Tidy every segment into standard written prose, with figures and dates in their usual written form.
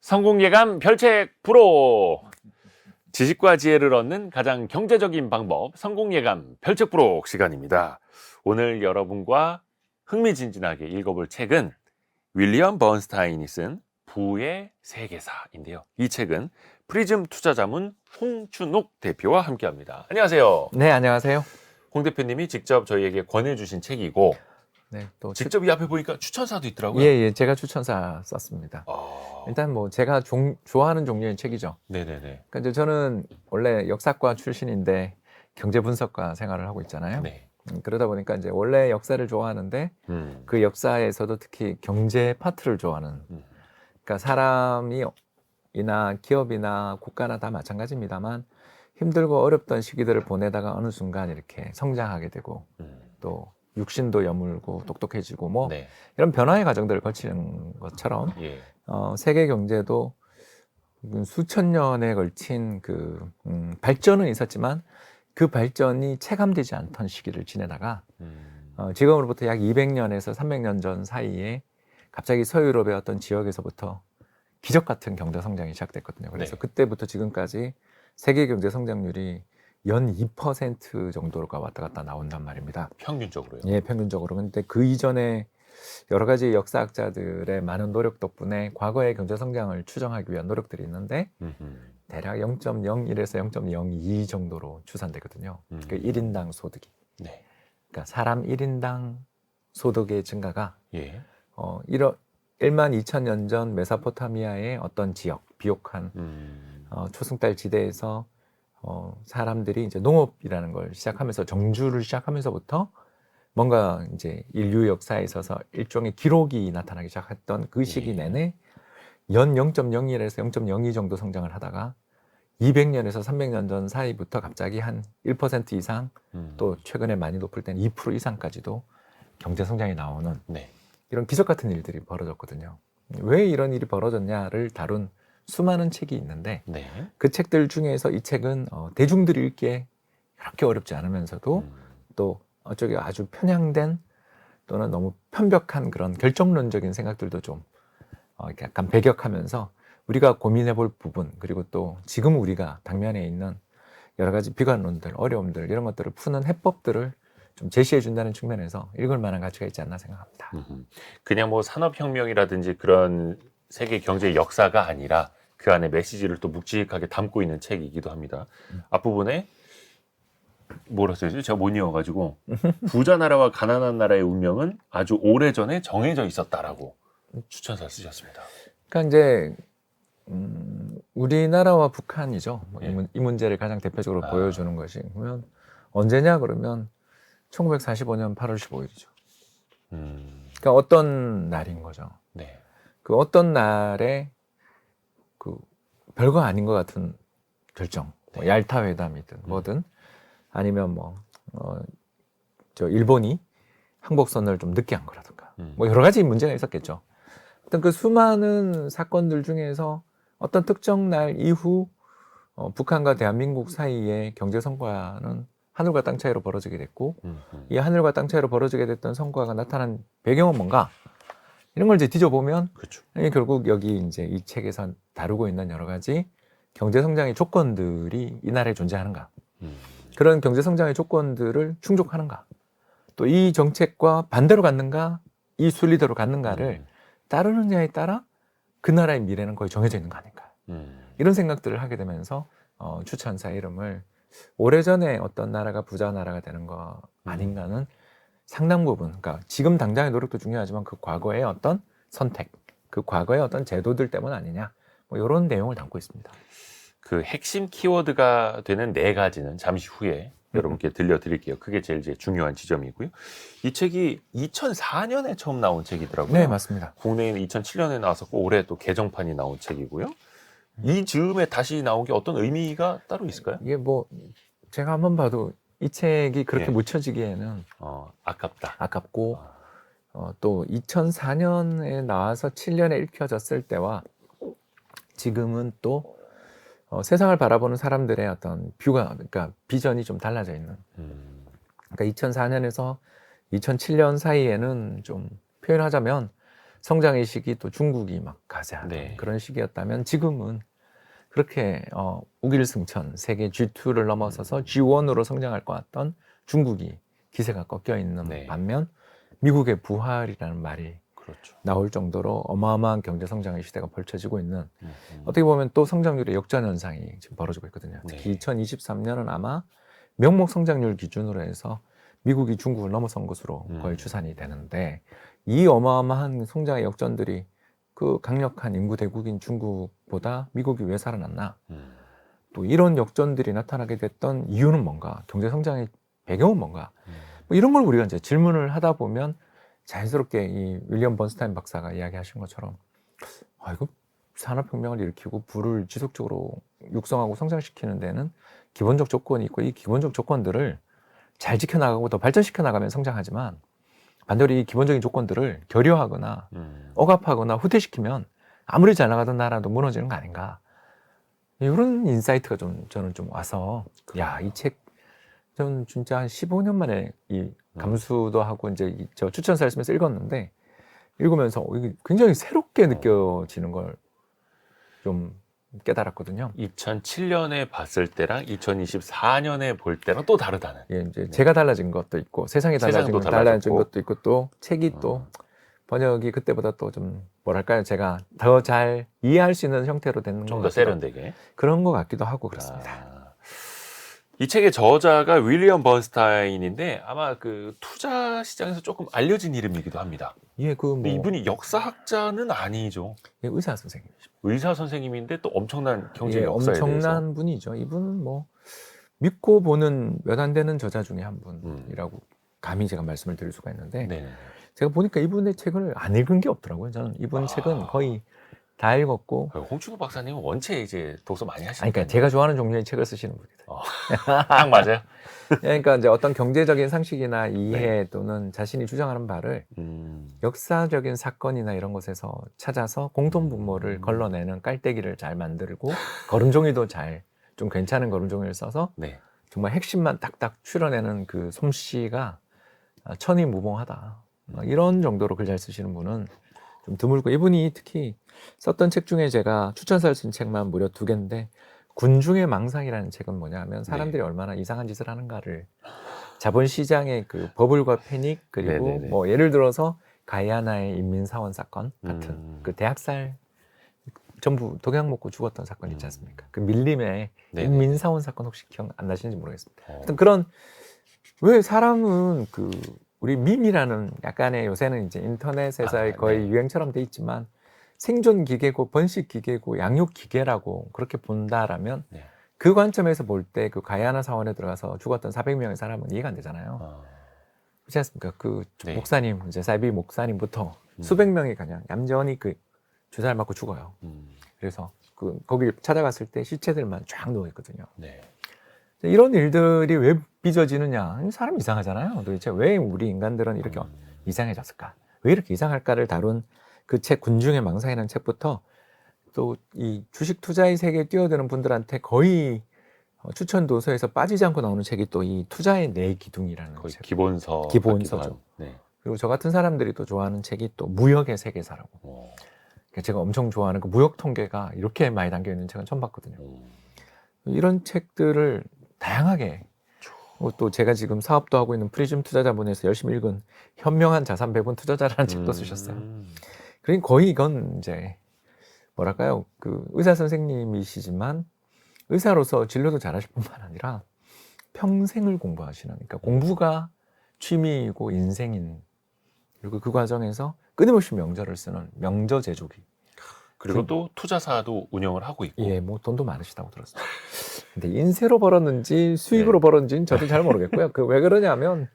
성공예감 별책 프로! 지식과 지혜를 얻는 가장 경제적인 방법, 성공예감 별책 프로 시간입니다. 오늘 여러분과 흥미진진하게 읽어볼 책은 윌리엄 번스타인이 쓴 부의 세계사인데요. 이 책은 프리즘 투자자문 홍춘욱 대표와 함께합니다. 안녕하세요. 네, 안녕하세요. 홍 대표님이 직접 저희에게 권해주신 책이고, 네, 또 직접 이 앞에 보니까 추천사도 있더라고요. 예, 제가 추천사 썼습니다. 아... 일단 뭐 제가 좋아하는 종류의 책이죠. 네네네. 그러니까 이제 저는 원래 역사과 출신인데 경제 분석과 생활을 하고 있잖아요. 네. 그러다 보니까 이제 원래 역사를 좋아하는데 그 역사에서도 특히 경제 파트를 좋아하는. 그러니까 사람이나 기업이나 국가나 다 마찬가지입니다만 힘들고 어렵던 시기들을 보내다가 어느 순간 이렇게 성장하게 되고 또 육신도 여물고 똑똑해지고 뭐 네. 이런 변화의 과정들을 거치는 것처럼 예. 세계 경제도 수천 년에 걸친 발전은 있었지만 그 발전이 체감되지 않던 시기를 지내다가 지금으로부터 약 200년에서 300년 전 사이에 갑자기 서유럽의 어떤 지역에서부터 기적 같은 경제 성장이 시작됐거든요. 그래서 네. 그때부터 지금까지 세계 경제 성장률이 연 2% 정도가 왔다 갔다 나온단 말입니다. 평균적으로요? 예, 평균적으로. 근데 그 이전에 여러 가지 역사학자들의 많은 노력 덕분에 과거의 경제 성장을 추정하기 위한 노력들이 있는데 대략 0.01에서 0.02 정도로 추산되거든요. 그 1인당 소득이. 네. 그러니까 사람 1인당 소득의 증가가 예. 1만 2천 년 전 메소포타미아의 어떤 지역, 비옥한 초승달 지대에서 사람들이 이제 농업이라는 걸 시작하면서 정주를 시작하면서부터 뭔가 이제 인류 역사에 있어서 일종의 기록이 나타나기 시작했던 그 시기 내내 연 0.01에서 0.02 정도 성장을 하다가 200년에서 300년 전 사이부터 갑자기 한 1% 이상 또 최근에 많이 높을 때는 2% 이상까지도 경제 성장이 나오는 네. 이런 기적 같은 일들이 벌어졌거든요. 왜 이런 일이 벌어졌냐를 다룬 수많은 책이 있는데 네. 그 책들 중에서 이 책은 대중들이 읽기에 그렇게 어렵지 않으면서도 또 어쩌기 아주 편향된 또는 너무 편벽한 그런 결정론적인 생각들도 좀 약간 배격하면서 우리가 고민해 볼 부분 그리고 또 지금 우리가 당면에 있는 여러 가지 비관론들, 어려움들 이런 것들을 푸는 해법들을 좀 제시해 준다는 측면에서 읽을 만한 가치가 있지 않나 생각합니다. 그냥 뭐 산업혁명이라든지 그런 세계 경제 역사가 아니라 그 안에 메시지를 또 묵직하게 담고 있는 책이기도 합니다. 앞부분에 뭐라 써있죠? 제가 못 읽어가지고 부자 나라와 가난한 나라의 운명은 아주 오래전에 정해져 있었다라고 추천사 쓰셨습니다. 그러니까 이제 우리나라와 북한이죠. 예. 이 문제를 가장 대표적으로 보여주는 것이 그러면 언제냐 그러면 1945년 8월 15일이죠. 그러니까 어떤 날인 거죠. 네. 그 어떤 날에 그 별거 아닌 것 같은 결정, 뭐 얄타 회담이든 뭐든 아니면 저 일본이 항복선을 좀 늦게 한 거라든가 뭐 여러 가지 문제가 있었겠죠. 어떤 그 수많은 사건들 중에서 어떤 특정 날 이후 북한과 대한민국 사이의 경제 성과는 하늘과 땅 차이로 벌어지게 됐고 이 하늘과 땅 차이로 벌어지게 됐던 성과가 나타난 배경은 뭔가 이런 걸 이제 뒤져보면 그렇죠. 결국 여기 이제 이 책에서 다루고 있는 여러 가지 경제 성장의 조건들이 이 나라에 존재하는가 그런 경제 성장의 조건들을 충족하는가 또 이 정책과 반대로 갔는가 이 순리대로 갔는가를 따르느냐에 따라 그 나라의 미래는 거의 정해져 있는 거 아닌가 이런 생각들을 하게 되면서 추천사 이름을 오래전에 어떤 나라가 부자 나라가 되는 거 아닌가는 상당 부분 그러니까 지금 당장의 노력도 중요하지만 그 과거의 어떤 선택 그 과거의 어떤 제도들 때문 아니냐 뭐 이런 내용을 담고 있습니다. 그 핵심 키워드가 되는 네 가지는 잠시 후에 여러분께 들려드릴게요. 그게 제일 이제 중요한 지점이고요. 이 책이 2004년에 처음 나온 책이더라고요. 네, 맞습니다. 국내에는 2007년에 나왔었고 올해 또 개정판이 나온 책이고요. 이 즈음에 다시 나온 게 어떤 의미가 따로 있을까요? 이게 뭐 제가 한번 봐도 이 책이 그렇게 예. 묻혀지기에는 아깝다. 아깝고 또 2004년에 나와서 7년에 읽혀졌을 때와 지금은 또 세상을 바라보는 사람들의 어떤 뷰가 그러니까 비전이 좀 달라져 있는. 그러니까 2004년에서 2007년 사이에는 좀 표현하자면 성장의 시기 또 중국이 막 가세하는 네. 그런 시기였다면 지금은 그렇게 우길승천 세계 G2를 넘어서서 G1으로 성장할 것 같던 중국이 기세가 꺾여 있는 네. 반면 미국의 부활이라는 말이 그렇죠. 나올 정도로 어마어마한 경제 성장의 시대가 펼쳐지고 있는 음. 어떻게 보면 또 성장률의 역전 현상이 지금 벌어지고 있거든요. 특히 네. 2023년은 아마 명목 성장률 기준으로 해서 미국이 중국을 넘어선 것으로 거의 추산이 되는데 이 어마어마한 성장의 역전들이 그 강력한 인구 대국인 중국보다 미국이 왜 살아났나? 또 이런 역전들이 나타나게 됐던 이유는 뭔가? 경제 성장의 배경은 뭔가? 뭐 이런 걸 우리가 이제 질문을 하다 보면 자연스럽게 이 윌리엄 번스타인 박사가 이야기하신 것처럼 이거 산업혁명을 일으키고 부를 지속적으로 육성하고 성장시키는 데는 기본적 조건이 있고 이 기본적 조건들을 잘 지켜나가고 더 발전시켜 나가면 성장하지만 반대로 이 기본적인 조건들을 결여하거나 억압하거나 후퇴시키면 아무리 잘 나가던 나라도 무너지는 거 아닌가 이런 인사이트가 좀 저는 좀 와서 야, 이 책 저는 진짜 한 15년 만에 이 감수도 하고 이제 저 추천사를 쓰면서 읽었는데 읽으면서 이게 굉장히 새롭게 느껴지는 걸 좀 깨달았거든요. 2007년에 봤을 때랑 2024년에 볼 때랑 또 다르다는. 예, 이제 네. 제가 달라진 것도 있고 세상이 세상도 달라진 달라졌고. 것도 있고 또 책이 또 번역이 그때보다 또 좀 뭐랄까요, 제가 더 잘 이해할 수 있는 형태로 되는 좀 것 더 같기도 세련되게. 그런 것 같기도 하고 그렇습니다. 이 책의 저자가 윌리엄 번스타인인데 아마 그 투자 시장에서 조금 알려진 이름이기도 합니다. 예, 그 근데 뭐 이분이 역사학자는 아니죠. 예, 의사 선생님이십니다. 의사 선생님인데 또 엄청난 경제 예, 역사에 엄청난 대해서. 분이죠. 이분은 뭐 믿고 보는 몇 안 되는 저자 중에 한 분이라고 감히 제가 말씀을 드릴 수가 있는데 네. 제가 보니까 이분의 책을 안 읽은 게 없더라고요. 저는 이분 책은 거의 다 읽었고 홍춘호 박사님은 원체 이제 독서 많이 하시니까. 그러니까 제가 좋아하는 종류의 책을 쓰시는 분이다. 딱 맞아요. 그러니까 이제 어떤 경제적인 상식이나 이해 또는 자신이 주장하는 바를 역사적인 사건이나 이런 것에서 찾아서 공통분모를 걸러내는 깔때기를 잘 만들고 걸음종이도 잘 좀 괜찮은 걸음종이를 써서 네. 정말 핵심만 딱딱 추려내는 그 솜씨가 천이무봉하다. 이런 정도로 글 잘 쓰시는 분은 좀 드물고 이분이 특히 썼던 책 중에 제가 추천사를 쓴 책만 무려 2개인데 군중의 망상이라는 책은 뭐냐면 사람들이 얼마나 이상한 짓을 하는가를 자본시장의 그 버블과 패닉 그리고 네네네. 뭐 예를 들어서 가이아나의 인민사원 사건 같은 그 대학살 전부 독약 먹고 죽었던 사건 있지 않습니까? 그 밀림의 네네. 인민사원 사건 혹시 기억 안 나시는지 모르겠습니다. 어. 하여튼 그런 왜 사람은 그 우리 밈이라는 약간의 요새는 이제 인터넷에서의 거의 네. 유행처럼 돼 있지만 생존 기계고 번식 기계고 양육 기계라고 그렇게 본다라면 네. 그 관점에서 볼 때 그 가야나 사원에 들어가서 죽었던 400명의 사람은 이해가 안 되잖아요. 그렇지 않습니까? 그 네. 목사님 이제 사이비 목사님부터 수백 명이 그냥 얌전히 그 주사를 맞고 죽어요. 그래서 그 거기 찾아갔을 때 시체들만 쫙 누워 있거든요. 네. 이런 일들이 왜 빚어지느냐? 사람 이상하잖아요. 도대체 왜 우리 인간들은 이렇게 이상해졌을까? 왜 이렇게 이상할까를 다룬 그 책 군중의 망상이라는 책부터 또 이 주식 투자의 세계에 뛰어드는 분들한테 거의 추천 도서에서 빠지지 않고 나오는 책이 또 이 투자의 네 기둥이라는 거의 책. 기본서죠. 기본서죠. 네. 그리고 저 같은 사람들이 또 좋아하는 책이 또 무역의 세계사라고. 제가 엄청 좋아하는 그 무역 통계가 이렇게 많이 담겨 있는 책은 처음 봤거든요. 이런 책들을 다양하게 또 제가 지금 사업도 하고 있는 프리즘 투자자분에서 열심히 읽은 현명한 자산 배분 투자자라는 책도 쓰셨어요. 그러니까 거의 이건 이제 뭐랄까요, 그 의사 선생님이시지만 의사로서 진료도 잘하실 뿐만 아니라 평생을 공부하시는, 그러니까 공부가 취미이고 인생인, 그리고 그 과정에서 끊임없이 명저를 쓰는 명저 제조기. 그리고 또 투자사도 운영을 하고 있고. 예, 뭐 돈도 많으시다고 들었어요. 근데 인세로 벌었는지 수익으로 벌었는지는 저도 잘 모르겠고요. 그 왜 그러냐면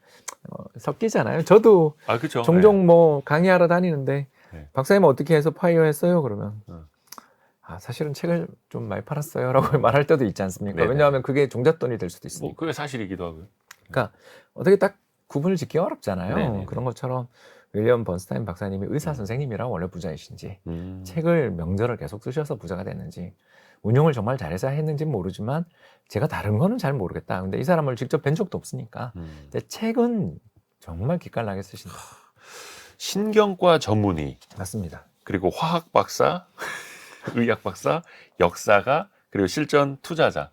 섞이잖아요. 저도 그렇죠. 종종 뭐 강의하러 다니는데 네. 박사님 어떻게 해서 파이어 했어요? 그러면 사실은 책을 좀 많이 팔았어요라고 말할 때도 있지 않습니까? 네네. 왜냐하면 그게 종잣돈이 될 수도 뭐 있으니까. 그게 사실이기도 하고요. 그러니까 어떻게 딱 구분을 짓기 어렵잖아요. 네네네. 그런 것처럼 윌리엄 번스타인 박사님이 의사 선생님이라 원래 부자이신지 책을 명저를 계속 쓰셔서 부자가 됐는지 운용을 정말 잘해서 했는지는 모르지만 제가 다른 거는 잘 모르겠다. 근데 이 사람을 직접 뵌 적도 없으니까 근데 책은 정말 기깔나게 쓰신다. 신경과 전문의, 맞습니다. 그리고 화학 박사, 의학 박사, 역사가, 그리고 실전 투자자,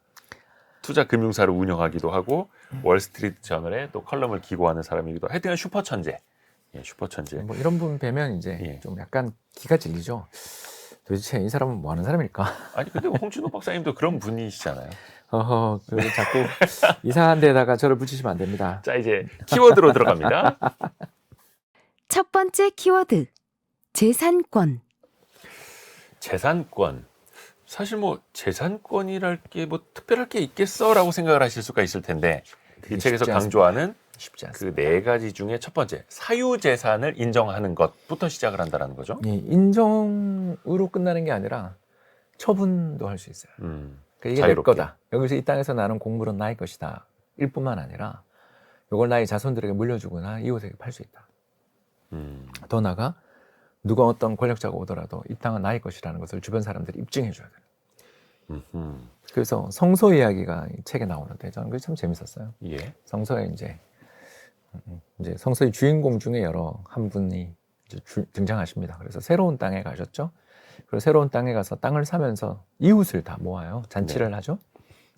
투자 금융사를 운영하기도 하고 월스트리트 저널에 또 컬럼을 기고하는 사람이기도 하고 하여튼 슈퍼 천재. 예, 슈퍼 천재. 뭐 이런 분 뵈면 이제 예. 좀 약간 기가 질리죠. 도대체 이 사람은 뭐 하는 사람일까? 아니 근데 홍진호 박사님도 그런 분이시잖아요. 그리고 자꾸 이상한 데다가 저를 붙이시면 안 됩니다. 자, 이제 키워드로 들어갑니다. 첫 번째 키워드. 재산권. 재산권. 사실 뭐 재산권이랄 게 뭐 특별할 게 있겠어라고 생각을 하실 수가 있을 텐데 이 책에서 쉽지 강조하는 쉽지 그 않습니다. 4가지 중에 첫 번째 사유재산을 인정하는 것부터 시작을 한다는 거죠. 예, 인정으로 끝나는 게 아니라 처분도 할 수 있어요. 그러니까 이게 내 자유롭게. 거다. 여기서 이 땅에서 나는 곡물은 나의 것이다. 일 뿐만 아니라 이걸 나의 자손들에게 물려주거나 이웃에게 팔 수 있다. 더 나아가 누가 어떤 권력자가 오더라도 이 땅은 나의 것이라는 것을 주변 사람들이 입증해 줘야 돼요. 그래서 성소 이야기가 이 책에 나오는데 저는 그게 참 재밌었어요. 예. 성서에 이제 성서의 주인공 중에 한 분이 이제 등장하십니다. 그래서 새로운 땅에 가셨죠. 그리고 새로운 땅에 가서 땅을 사면서 이웃을 다 모아요. 잔치를 하죠.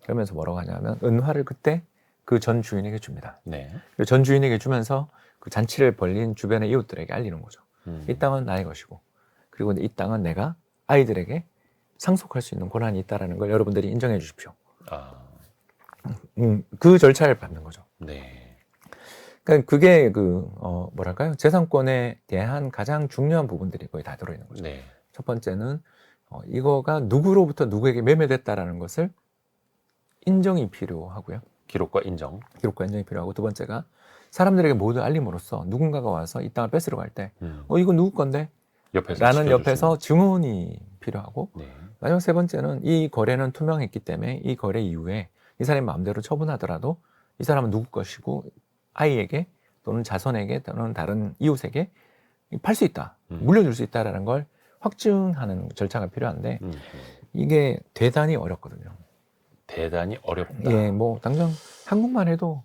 그러면서 뭐라고 하냐면 은화를 그때 그 전 주인에게 줍니다. 네. 그리고 전 주인에게 주면서 그 잔치를 벌린 주변의 이웃들에게 알리는 거죠. 이 땅은 나의 것이고 그리고 이 땅은 내가 아이들에게 상속할 수 있는 권한이 있다는 걸 여러분들이 인정해 주십시오. 그 절차를 밟는 거죠. 네. 그러니까 그게 뭐랄까요? 재산권에 대한 가장 중요한 부분들이 거의 다 들어있는 거죠. 네. 첫 번째는 이거가 누구로부터 누구에게 매매됐다라는 것을 인정이 필요하고요. 기록과 인정. 기록과 인정이 필요하고 두 번째가 사람들에게 모두 알림으로써 누군가가 와서 이 땅을 뺏으러 갈 때 이거 누구 건데? 옆에서 라는 지켜줄 옆에서 수 증언이 필요하고 있는. 네. 마지막 세 번째는 이 거래는 투명했기 때문에 이 거래 이후에 이 사람이 마음대로 처분하더라도 이 사람은 누구 것이고 아이에게 또는 자손에게 또는 다른 이웃에게 팔 수 있다, 물려줄 수 있다라는 걸 확증하는 절차가 필요한데 이게 대단히 어렵거든요. 대단히 어렵다. 예, 뭐 당장 한국만 해도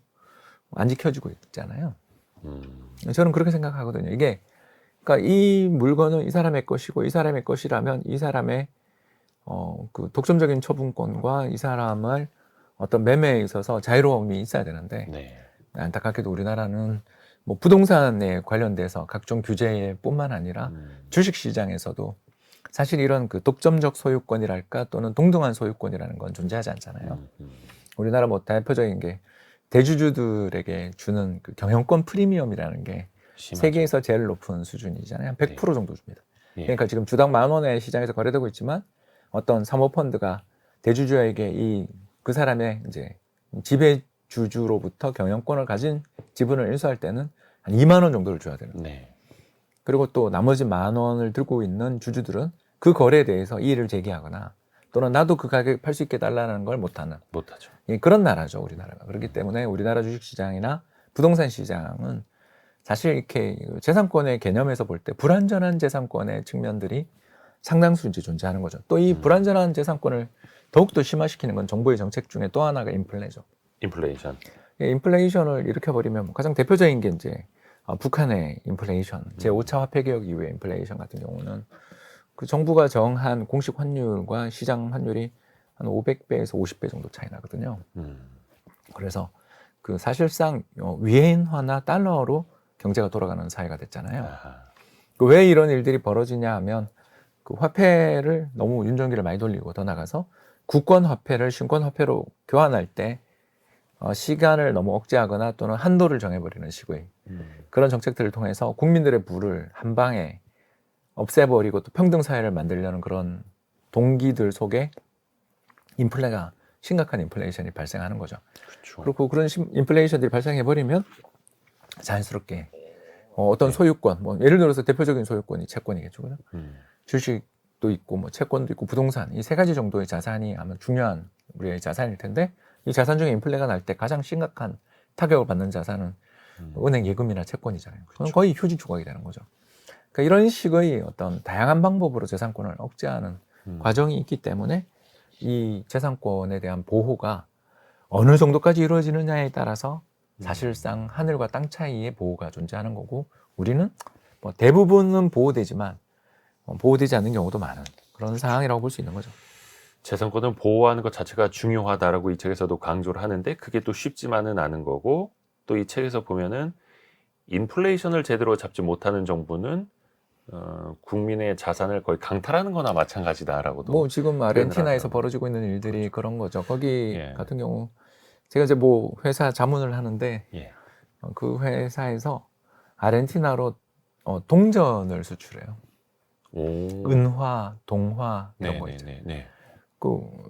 안 지켜지고 있잖아요. 저는 그렇게 생각하거든요. 이게 그러니까 이 물건은 이 사람의 것이고 이 사람의 것이라면 이 사람의 그 독점적인 처분권과 이 사람을 어떤 매매에 있어서 자유로움이 있어야 되는데 네. 안타깝게도 우리나라는 뭐 부동산에 관련돼서 각종 규제뿐만 아니라 주식 시장에서도 사실 이런 그 독점적 소유권이랄까 또는 동등한 소유권이라는 건 존재하지 않잖아요. 우리나라 뭐 대표적인 게 대주주들에게 주는 그 경영권 프리미엄이라는 게 심하죠. 세계에서 제일 높은 수준이잖아요. 한 100% 정도 줍니다. 예. 그러니까 지금 주당 10,000원에 시장에서 거래되고 있지만 어떤 사모펀드가 대주주에게 그 사람의 이제 지배주주로부터 경영권을 가진 지분을 인수할 때는 한 2만 원 정도를 줘야 되는 거예요. 네. 그리고 또 나머지 10,000원을 들고 있는 주주들은 그 거래에 대해서 이의를 제기하거나 또는 나도 그 가격에 팔 수 있게 달라는 걸 못하는 못하죠. 그런 나라죠, 우리나라가. 그렇기 때문에 우리나라 주식시장이나 부동산 시장은 사실 이렇게 재산권의 개념에서 볼 때 불완전한 재산권의 측면들이 상당수 이제 존재하는 거죠. 또 이 불완전한 재산권을 더욱더 심화시키는 건 정부의 정책 중에 또 하나가 인플레죠. 인플레이션. 인플레이션을 일으켜버리면 가장 대표적인 게 이제 북한의 인플레이션, 제5차 화폐개혁 이후의 인플레이션 같은 경우는 그 정부가 정한 공식 환율과 시장 환율이 한 500배에서 50배 정도 차이 나거든요. 그래서 그 사실상 위엔화나 달러로 경제가 돌아가는 사회가 됐잖아요. 왜 이런 일들이 벌어지냐 하면 그 화폐를 너무 윤전기를 많이 돌리고 더 나가서 국권 화폐를 신권 화폐로 교환할 때 시간을 너무 억제하거나 또는 한도를 정해버리는 식의 그런 정책들을 통해서 국민들의 부를 한 방에 없애버리고 또 평등 사회를 만들려는 그런 동기들 속에 심각한 인플레이션이 발생하는 거죠. 그렇죠. 그리고 그런 인플레이션들이 발생해버리면 자연스럽게 어떤 소유권, 뭐 예를 들어서 대표적인 소유권이 채권이겠죠, 그죠? 주식도 있고, 뭐 채권도 있고, 부동산 이 세 가지 정도의 자산이 아마 중요한 우리의 자산일 텐데 이 자산 중에 인플레가 날 때 가장 심각한 타격을 받는 자산은 은행 예금이나 채권이잖아요. 그건 거의 휴지 조각이 되는 거죠. 그러니까 이런 식의 어떤 다양한 방법으로 재산권을 억제하는 과정이 있기 때문에 이 재산권에 대한 보호가 어느 정도까지 이루어지느냐에 따라서 사실상 하늘과 땅 차이의 보호가 존재하는 거고 우리는 뭐 대부분은 보호되지만 보호되지 않는 경우도 많은 그런 상황이라고 볼 수 있는 거죠. 재산권을 보호하는 것 자체가 중요하다라고 이 책에서도 강조를 하는데 그게 또 쉽지만은 않은 거고 또 이 책에서 보면은 인플레이션을 제대로 잡지 못하는 정부는 국민의 자산을 거의 강탈하는 거나 마찬가지다라고도 뭐 지금 아르헨티나에서 하더라고요. 벌어지고 있는 일들이 그런 거죠. 거기 예. 같은 경우 제가 이제 뭐 회사 자문을 하는데 예. 그 회사에서 아르헨티나로 동전을 수출해요. 오. 은화, 동화 이런 거 있죠. 네네네.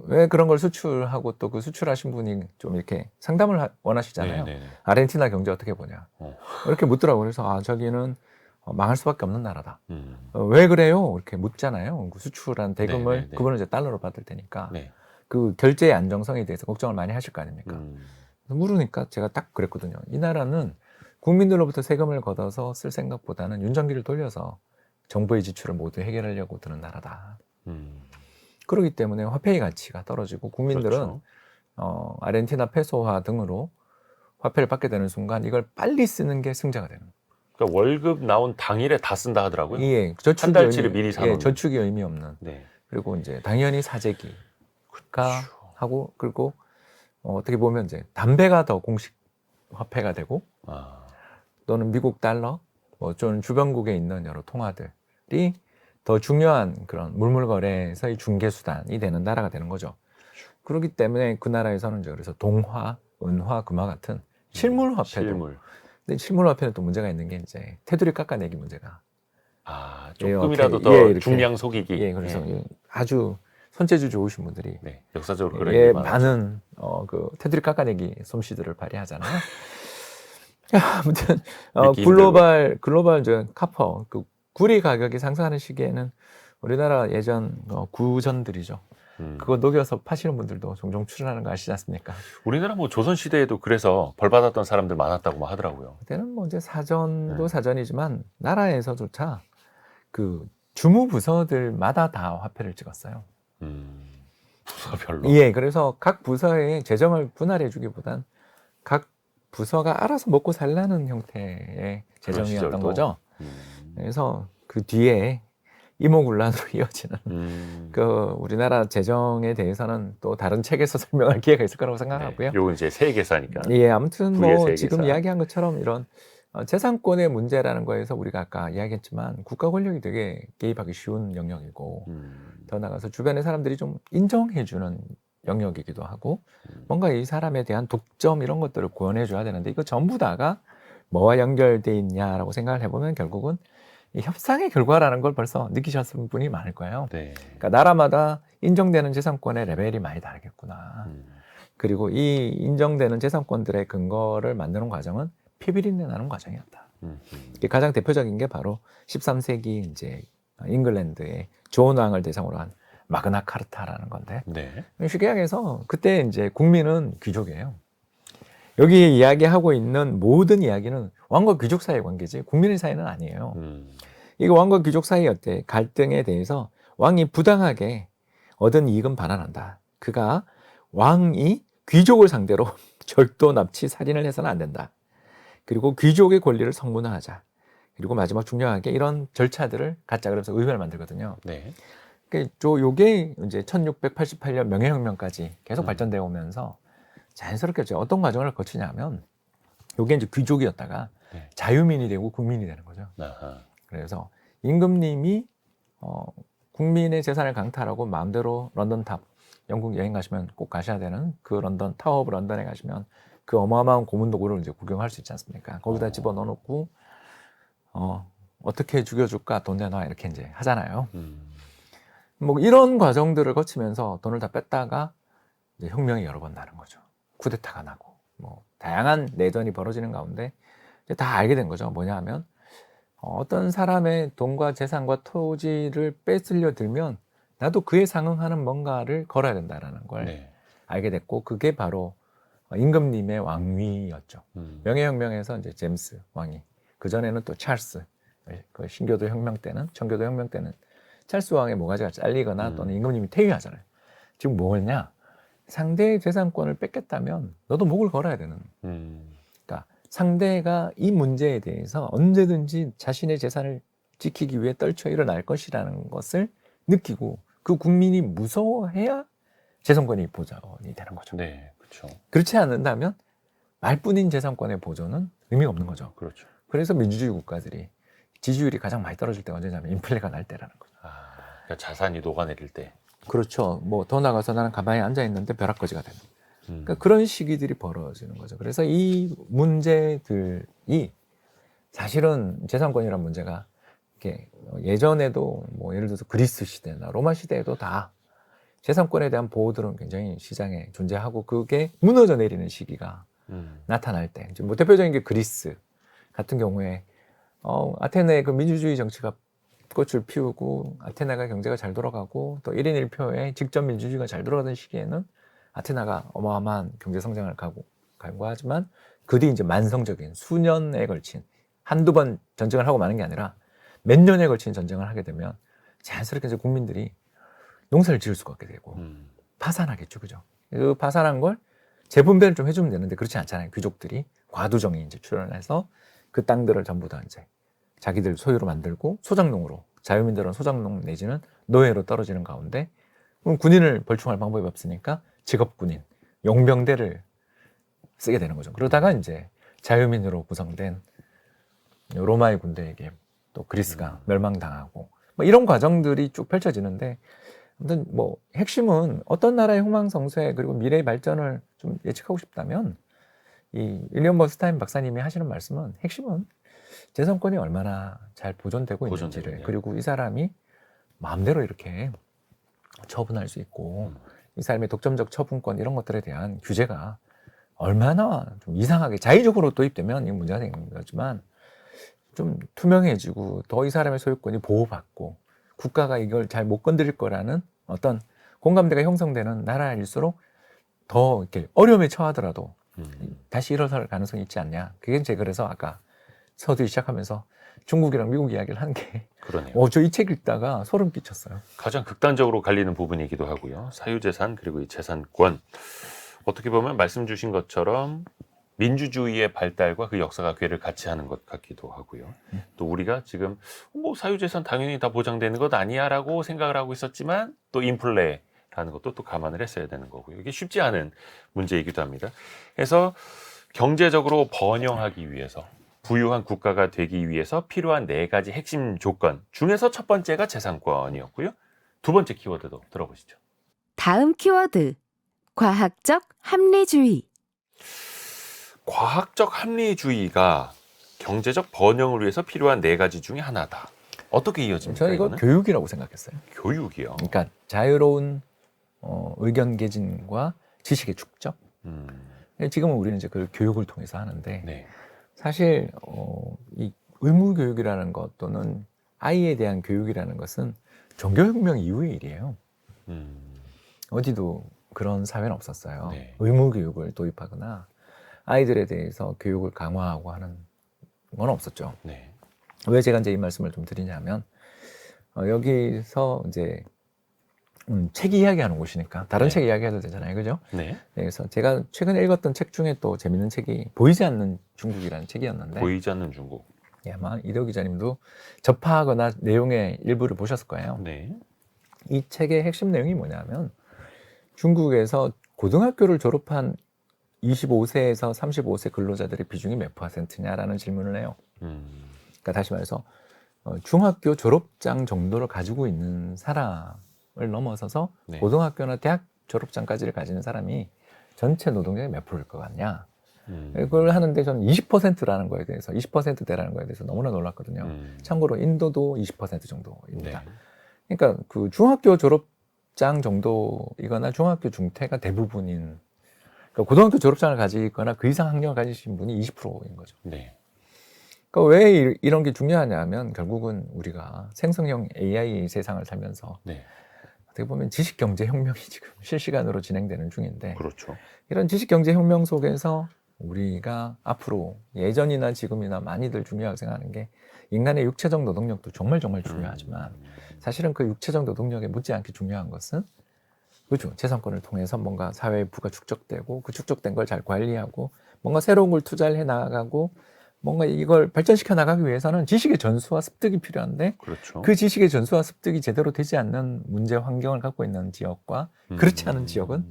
왜 그런 걸 수출하고 또 그 수출하신 분이 좀 이렇게 상담을 원하시잖아요. 네네네. 아르헨티나 경제 어떻게 보냐. 이렇게 묻더라고요. 그래서 저기는 망할 수밖에 없는 나라다. 왜 그래요? 이렇게 묻잖아요. 그 수출한 대금을 네네네. 그분은 이제 달러로 받을 테니까 네. 그 결제의 안정성에 대해서 걱정을 많이 하실 거 아닙니까? 음. 물으니까 제가 딱 그랬거든요. 이 나라는 국민들로부터 세금을 걷어서 쓸 생각보다는 윤전기를 돌려서 정부의 지출을 모두 해결하려고 드는 나라다. 음. 그렇기 때문에 화폐의 가치가 떨어지고 국민들은 그렇죠. 아르헨티나 페소화 등으로 화폐를 받게 되는 순간 이걸 빨리 쓰는 게 승자가 되는 거예요. 그러니까 월급 나온 당일에 다 쓴다 하더라고요. 예, 저축이 한 달치를 미리 사놓는. 저축이 의미 없는. 네. 그리고 이제 당연히 사재기가 그렇죠. 하고 그리고 어떻게 보면 이제 담배가 더 공식 화폐가 되고 아. 또는 미국 달러, 뭐 좀 주변국에 있는 여러 통화들이 더 중요한 그런 물물거래에서의 중개수단이 되는 나라가 되는 거죠. 그렇기 때문에 그 나라에서는 이제 그래서 동화, 은화, 금화 같은 실물 화폐도. 실물. 근데 실물 화폐는 또 문제가 있는 게 이제 테두리 깎아내기 문제가. 아, 예, 조금이라도 이렇게, 더 예, 이렇게. 중량 속이기. 예, 그래서 아주 손재주 좋으신 분들이 네. 역사적으로 그런 예, 게 많았죠. 많은 그 테두리 깎아내기 솜씨들을 발휘하잖아요. 아무튼 믿기 글로벌 저 카퍼 그 구리 가격이 상승하는 시기에는 우리나라 예전 구전들이죠. 그거 녹여서 파시는 분들도 종종 출연하는 거 아시지 않습니까? 우리나라 뭐 조선 시대에도 그래서 벌 받았던 사람들 많았다고 뭐 하더라고요. 그때는 뭐 이제 사전도 네. 사전이지만 나라에서조차 그 주무부서들마다 다 화폐를 찍었어요. 부서별로. 예, 그래서 각 부서의 재정을 분할해주기보단 각 부서가 알아서 먹고 살라는 형태의 재정이었던 시절도? 거죠. 그래서 그 뒤에 이모군란으로 이어지는 그 우리나라 재정에 대해서는 또 다른 책에서 설명할 기회가 있을 거라고 생각하고요. 네. 요건 이제 세계사니까. 예, 아무튼 부의 뭐 세계사. 지금 이야기한 것처럼 이런 재산권의 문제라는 거에서 우리가 아까 이야기했지만 국가 권력이 되게 개입하기 쉬운 영역이고 더 나가서 주변의 사람들이 좀 인정해주는 영역이기도 하고 뭔가 이 사람에 대한 독점 이런 것들을 구현해줘야 되는데 이거 전부 다가 뭐와 연결돼 있냐라고 생각을 해보면 결국은 이 협상의 결과라는 걸 벌써 느끼셨을 분이 많을 거예요. 네. 그러니까 나라마다 인정되는 재산권의 레벨이 많이 다르겠구나. 그리고 이 인정되는 재산권들의 근거를 만드는 과정은 피비린내 나는 과정이었다. 이게 가장 대표적인 게 바로 13세기 이제 잉글랜드의 존 왕을 대상으로 한 마그나 카르타라는 건데 네. 쉽게 이야기해서 그때 이제 국민은 귀족이에요. 여기 이야기하고 있는 모든 이야기는 왕과 귀족 사이의 관계지 국민의 사이는 아니에요. 이거 왕과 귀족 사이의 어때 갈등에 대해서 왕이 부당하게 얻은 이익은 반환한다. 그가 왕이 귀족을 상대로 절도, 납치, 살인을 해서는 안 된다. 그리고 귀족의 권리를 성문화하자. 그리고 마지막 중요하게 이런 절차들을 갖자. 그래서 의회를 만들거든요. 네. 요게 이제 1688년 명예혁명까지 계속 발전되어 오면서 자연스럽게 어떤 과정을 거치냐면 요게 이제 귀족이었다가 네. 자유민이 되고 국민이 되는 거죠. 아하. 그래서 임금님이 국민의 재산을 강탈하고 마음대로 런던 탑, 영국 여행 가시면 꼭 가셔야 되는 그 런던 타워 오브 런던에 가시면 그 어마어마한 고문도구를 이제 구경할 수 있지 않습니까? 거기다 집어넣어 놓고 어떻게 죽여줄까 돈 내놔 이렇게 이제 하잖아요. 뭐 이런 과정들을 거치면서 돈을 다 뺐다가 이제 혁명이 여러 번 나는 거죠. 쿠데타가 나고 뭐 다양한 내전이 벌어지는 가운데 이제 다 알게 된 거죠. 뭐냐 하면 어떤 사람의 돈과 재산과 토지를 뺏으려 들면 나도 그에 상응하는 뭔가를 걸어야 된다라는 걸 네. 알게 됐고 그게 바로 임금님의 왕위였죠. 명예혁명에서 이제 제임스 왕이 그 전에는 또 찰스 그 신교도 혁명 때는 청교도 혁명 때는 찰스 왕의 모가지가 잘리거나 또는 임금님이 퇴위하잖아요. 지금 뭐냐? 상대의 재산권을 뺏겠다면 너도 목을 걸어야 되는. 그러니까 상대가 이 문제에 대해서 언제든지 자신의 재산을 지키기 위해 떨쳐 일어날 것이라는 것을 느끼고 그 국민이 무서워해야 재산권이 보존이 되는 거죠. 네, 그렇죠. 그렇지 않는다면 말뿐인 재산권의 보존은 의미가 없는 거죠. 그렇죠. 그래서 민주주의 국가들이 지지율이 가장 많이 떨어질 때가 언제냐면 인플레가 날 때라는 거죠. 그러니까 자산이 녹아내릴 때. 그렇죠. 뭐 더 나가서 나는 가만히 앉아 있는데 벼락거지가 되는. 그러니까 그런 시기들이 벌어지는 거죠. 그래서 이 문제들이 사실은 재산권이란 문제가 이렇게 예전에도 뭐 예를 들어서 그리스 시대나 로마 시대에도 다 재산권에 대한 보호들은 굉장히 시장에 존재하고 그게 무너져 내리는 시기가 나타날 때, 이제 뭐 대표적인 게 그리스 같은 경우에 아테네의 그 민주주의 정치가 꽃을 피우고 아테네가 경제가 잘 돌아가고 또 1인 1표에 직접 민주주의가 잘 돌아가던 시기에는 아테네가 어마어마한 경제 성장을 갈구하지만 그 뒤 이제 만성적인 수년에 걸친 한두 번 전쟁을 하고 마는 게 아니라 몇 년에 걸친 전쟁을 하게 되면 자연스럽게 이제 국민들이 농사를 지을 수가 없게 되고 파산하겠죠, 그죠? 그 파산한 걸 재분배를 좀 해주면 되는데 그렇지 않잖아요. 귀족들이 과두정이 이제 출연해서 그 땅들을 전부 다 이제 자기들 소유로 만들고 소장농으로 자유민들은 소장농 내지는 노예로 떨어지는 가운데 그럼 군인을 벌충할 방법이 없으니까 직업군인, 용병대를 쓰게 되는 거죠. 그러다가 이제 자유민으로 구성된 로마의 군대에게 또 그리스가 멸망당하고 뭐 이런 과정들이 쭉 펼쳐지는데 아무튼 뭐 핵심은 어떤 나라의 흥망성쇠 그리고 미래의 발전을 좀 예측하고 싶다면 이 윌리엄 버스타인 박사님이 하시는 말씀은 핵심은 재산권이 얼마나 잘 보존되고 있는지를 그리고 이 사람이 마음대로 이렇게 처분할 수 있고 이 사람의 독점적 처분권 이런 것들에 대한 규제가 얼마나 좀 이상하게 자의적으로 도입되면 이 문제가 되는 거지만 좀 투명해지고 더 이 사람의 소유권이 보호받고 국가가 이걸 잘 못 건드릴 거라는 어떤 공감대가 형성되는 나라일수록 더 이렇게 어려움에 처하더라도 다시 일어설 가능성이 있지 않냐. 그게 이제 그래서 아까 서두에 시작하면서 중국이랑 미국 이야기를 한 게 그러네요. 저 이 책 읽다가 소름 끼쳤어요. 가장 극단적으로 갈리는 부분이기도 하고요. 사유재산 그리고 이 재산권. 어떻게 보면 말씀 주신 것처럼 민주주의의 발달과 그 역사가 궤를 같이 하는 것 같기도 하고요. 또 우리가 지금 뭐 사유재산 당연히 다 보장되는 것 아니야라고 생각을 하고 있었지만 또 인플레라는 것도 또 감안을 했어야 되는 거고요. 이게 쉽지 않은 문제이기도 합니다. 그래서 경제적으로 번영하기 위해서 부유한 국가가 되기 위해서 필요한 4가지 핵심 조건 중에서 첫 번째가 재산권이었고요. 두 번째 키워드도 들어보시죠. 다음 키워드. 과학적 합리주의. 과학적 합리주의가 경제적 번영을 위해서 필요한 4가지 중에 하나다. 어떻게 이어집니까? 저는 이거 이거는? 교육이라고 생각했어요. 교육이요. 그러니까 자유로운 의견 개진과 지식의 축적. 지금은 우리는 이제 그 교육을 통해서 하는데 네. 사실 이 의무 교육이라는 것 또는 아이에 대한 교육이라는 것은 종교혁명 이후의 일이에요. 어디도 그런 사회는 없었어요. 네. 의무 교육을 도입하거나 아이들에 대해서 교육을 강화하고 하는 건 없었죠. 네. 왜 제가 이제 이 말씀을 좀 드리냐면 여기서 이제 책 이야기하는 곳이니까 다른 네. 책 이야기해도 되잖아요, 그죠? 네. 그래서 제가 최근에 읽었던 책 중에 또 재밌는 책이 보이지 않는 중국이라는 책이었는데 보이지 않는 중국. 예, 아마 이대호 기자님도 접하거나 내용의 일부를 보셨을 거예요. 네. 이 책의 핵심 내용이 뭐냐면 중국에서 고등학교를 졸업한 25세에서 35세 근로자들의 비중이 몇 %냐라는 질문을 해요. 그러니까 다시 말해서 중학교 졸업장 정도를 가지고 있는 사람을 넘어서서 네. 고등학교나 대학 졸업장까지를 가지는 사람이 전체 노동자의 몇 프로일 것 같냐. 이걸 하는데 저는 20%라는 거에 대해서 20%대라는 거에 대해서 너무나 놀랐거든요. 참고로 인도도 20% 정도입니다. 네. 그러니까 그 중학교 졸업장 정도이거나 중학교 중퇴가 대부분인 그러니까 고등학교 졸업장을 가지거나 그 이상 학력을 가지신 분이 20%인 거죠. 네. 그러니까 왜 이런 게 중요하냐면 결국은 우리가 생성형 AI 세상을 살면서 네. 어떻게 보면 지식경제혁명이 지금 실시간으로 진행되는 중인데 그렇죠. 이런 지식경제혁명 속에서 우리가 앞으로 예전이나 지금이나 많이들 중요하게 생각하는 게 인간의 육체적 노동력도 정말 중요하지만 사실은 그 육체적 노동력에 못지않게 중요한 것은 그렇죠. 재산권을 통해서 뭔가 사회의 부가 축적되고 그 축적된 걸 잘 관리하고 뭔가 새로운 걸 투자를 해 나가고 뭔가 이걸 발전시켜 나가기 위해서는 지식의 전수와 습득이 필요한데 그렇죠. 그 지식의 전수와 습득이 제대로 되지 않는 문제 환경을 갖고 있는 지역과 그렇지 않은 지역은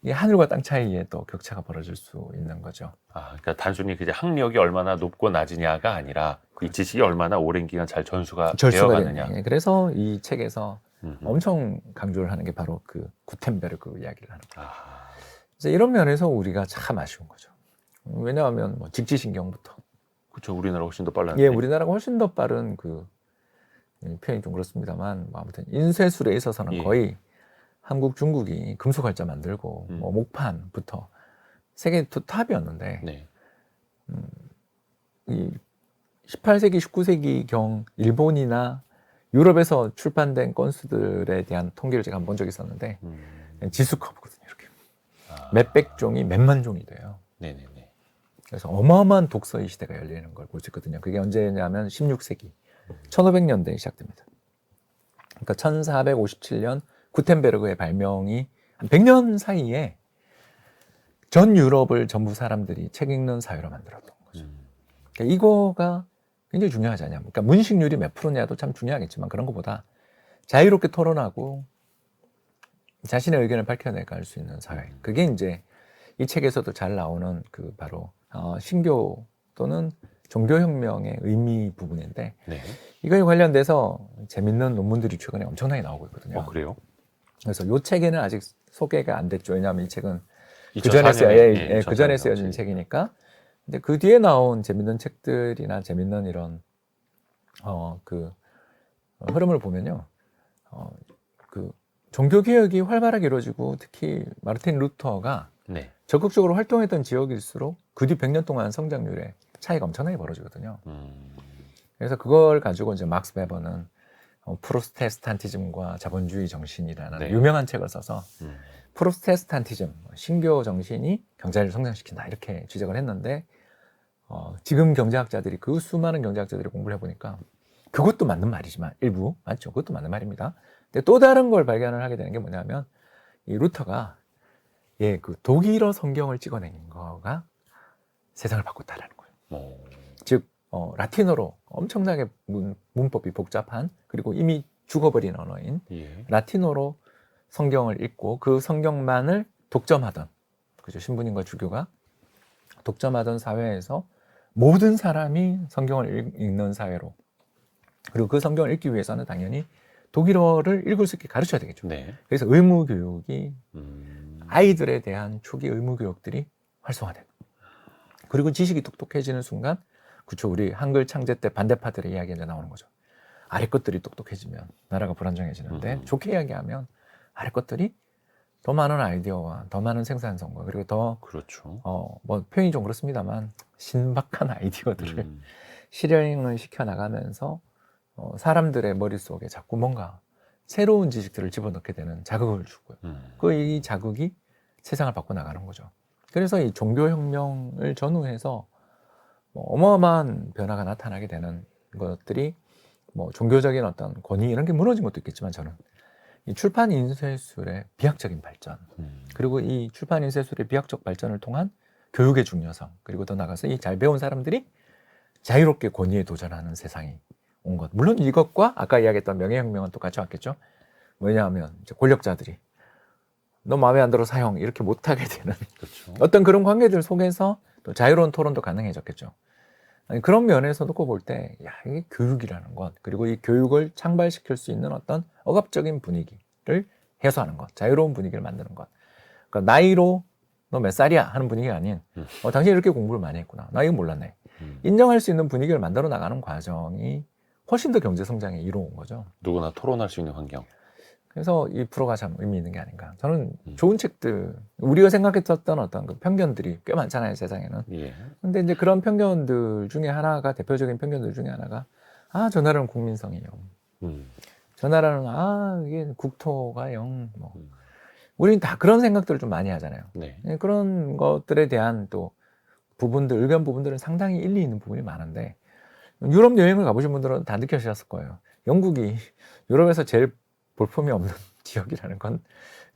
이 하늘과 땅 차이에 또 격차가 벌어질 수 있는 거죠. 그러니까 단순히 그냥 학력이 얼마나 높고 낮으냐가 아니라 이 지식이 얼마나 오랜 기간 잘 전수가 되어가느냐. 되는. 그래서 이 책에서 음. 엄청 강조를 하는 게 바로 그 구텐베르그 이야기를 하는 거예요. 아, 이제 이런 면에서 우리가 참 아쉬운 거죠. 왜냐하면 뭐 직지신경부터 그렇죠. 우리나라 훨씬 더 빨랐는데. 예, 우리나라가 훨씬 더 빠른 그 표현이 좀 그렇습니다만 뭐 아무튼 인쇄술에 있어서는 예. 거의 한국, 중국이 금속활자 만들고 뭐 목판부터 세계 탑이었는데 네. 이 18세기, 19세기 경 일본이나 유럽에서 출판된 건수들에 대한 통계를 제가 한번 본 적이 있었는데 지수 커브거든요. 이렇게 몇백 종이 몇만 종이 돼요. 네네네. 그래서 어마어마한 독서의 시대가 열리는 걸 볼 수 있거든요. 그게 언제냐면 16세기 1500년대에 시작됩니다. 그러니까 1457년 구텐베르그의 발명이 한 100년 사이에 전 유럽을 전부 사람들이 책 읽는 사회로 만들었던 거죠. 그러니까 이거가 굉장히 중요하지 않냐. 그러니까 문식률이 몇 프로냐도 참 중요하겠지만 그런 것보다 자유롭게 토론하고 자신의 의견을 밝혀내갈 수 있는 사회. 그게 이제 이 책에서도 잘 나오는 그 바로 신교 또는 종교혁명의 의미 부분인데 네. 이거에 관련돼서 재밌는 논문들이 최근에 엄청나게 나오고 있거든요. 그래요? 그래서 이 책에는 아직 소개가 안 됐죠. 왜냐하면 이 책은 2004년에 그 전에 쓰여진 책이니까. 근데 그 뒤에 나온 재밌는 책들이나 재밌는 이런 흐름을 보면요, 그 종교 개혁이 활발하게 이루어지고 특히 마르틴 루터가 네. 적극적으로 활동했던 지역일수록 그 뒤 100년 동안 성장률에 차이가 엄청나게 벌어지거든요. 그래서 그걸 가지고 이제 막스 베버는 프로테스탄티즘과 자본주의 정신이라는 네. 유명한 책을 써서 프로테스탄티즘, 신교 정신이 경제를 성장시킨다 이렇게 지적을 했는데 지금 경제학자들이 그 수많은 경제학자들이 공부를 해보니까 그것도 맞는 말이지만 일부 맞죠? 그것도 맞는 말입니다. 근데 또 다른 걸 발견을 하게 되는 게 뭐냐면 이 루터가 그 독일어 성경을 찍어낸 거가 세상을 바꿨다라는 거예요. 즉 라틴어로 엄청나게 문법이 복잡한 그리고 이미 죽어버린 언어인 라틴어로 성경을 읽고 그 성경만을 독점하던 그죠 신부님과 주교가 독점하던 사회에서 모든 사람이 성경을 읽는 사회로 그리고 그 성경을 읽기 위해서는 당연히 독일어를 읽을 수 있게 가르쳐야 되겠죠. 네. 그래서 의무 교육이 아이들에 대한 초기 의무 교육들이 활성화된. 그리고 지식이 똑똑해지는 순간, 그쵸 우리 한글 창제 때 반대파들의 이야기가 나오는 거죠. 아래 것들이 똑똑해지면 나라가 불안정해지는데 좋게 이야기하면 아래 것들이 더 많은 아이디어와 더 많은 생산성과 그리고 더 그렇죠. 뭐 표현이 좀 그렇습니다만 신박한 아이디어들을 실행을 시켜 나가면서 사람들의 머릿속에 자꾸 뭔가 새로운 지식들을 집어넣게 되는 자극을 주고요. 이 자극이 세상을 바꿔 나가는 거죠. 그래서 이 종교혁명을 전후해서 어마어마한 변화가 나타나게 되는 것들이 뭐 종교적인 어떤 권위 이런 게 무너진 것도 있겠지만 저는 이 출판 인쇄술의 비약적인 발전 그리고 이 출판 인쇄술의 비약적 발전을 통한 교육의 중요성 그리고 더 나아가서 이 잘 배운 사람들이 자유롭게 권위에 도전하는 세상이 온 것. 물론 이것과 아까 이야기했던 명예혁명은 똑같이 왔겠죠. 왜냐하면 이제 권력자들이 너 마음에 안 들어 사형 이렇게 못하게 되는 그렇죠. 어떤 그런 관계들 속에서 또 자유로운 토론도 가능해졌겠죠. 아니, 그런 면에서 놓고 볼 때, 이게 교육이라는 것, 그리고 이 교육을 창발시킬 수 있는 어떤 억압적인 분위기를 해소하는 것, 자유로운 분위기를 만드는 것. 그러니까 나이로 너 몇 살이야 하는 분위기가 아닌, 당신이 이렇게 공부를 많이 했구나. 나 이거 몰랐네. 인정할 수 있는 분위기를 만들어 나가는 과정이 훨씬 더 경제 성장에 이로운 거죠. 누구나 토론할 수 있는 환경. 그래서 이 프로가 참 의미 있는 게 아닌가. 저는 좋은 책들, 우리가 생각했었던 어떤 그 편견들이 꽤 많잖아요, 세상에는. 근데 이제 그런 편견들 중에 하나가, 대표적인 편견들 중에 하나가, 저 나라는 국민성이요. 저 나라는, 이게 국토가 우리는 다 그런 생각들을 좀 많이 하잖아요. 네. 그런 것들에 대한 또 부분들, 의견 부분들은 상당히 일리 있는 부분이 많은데, 유럽 여행을 가보신 분들은 다 느끼셨을 거예요. 영국이 유럽에서 제일 볼품이 없는 지역이라는 건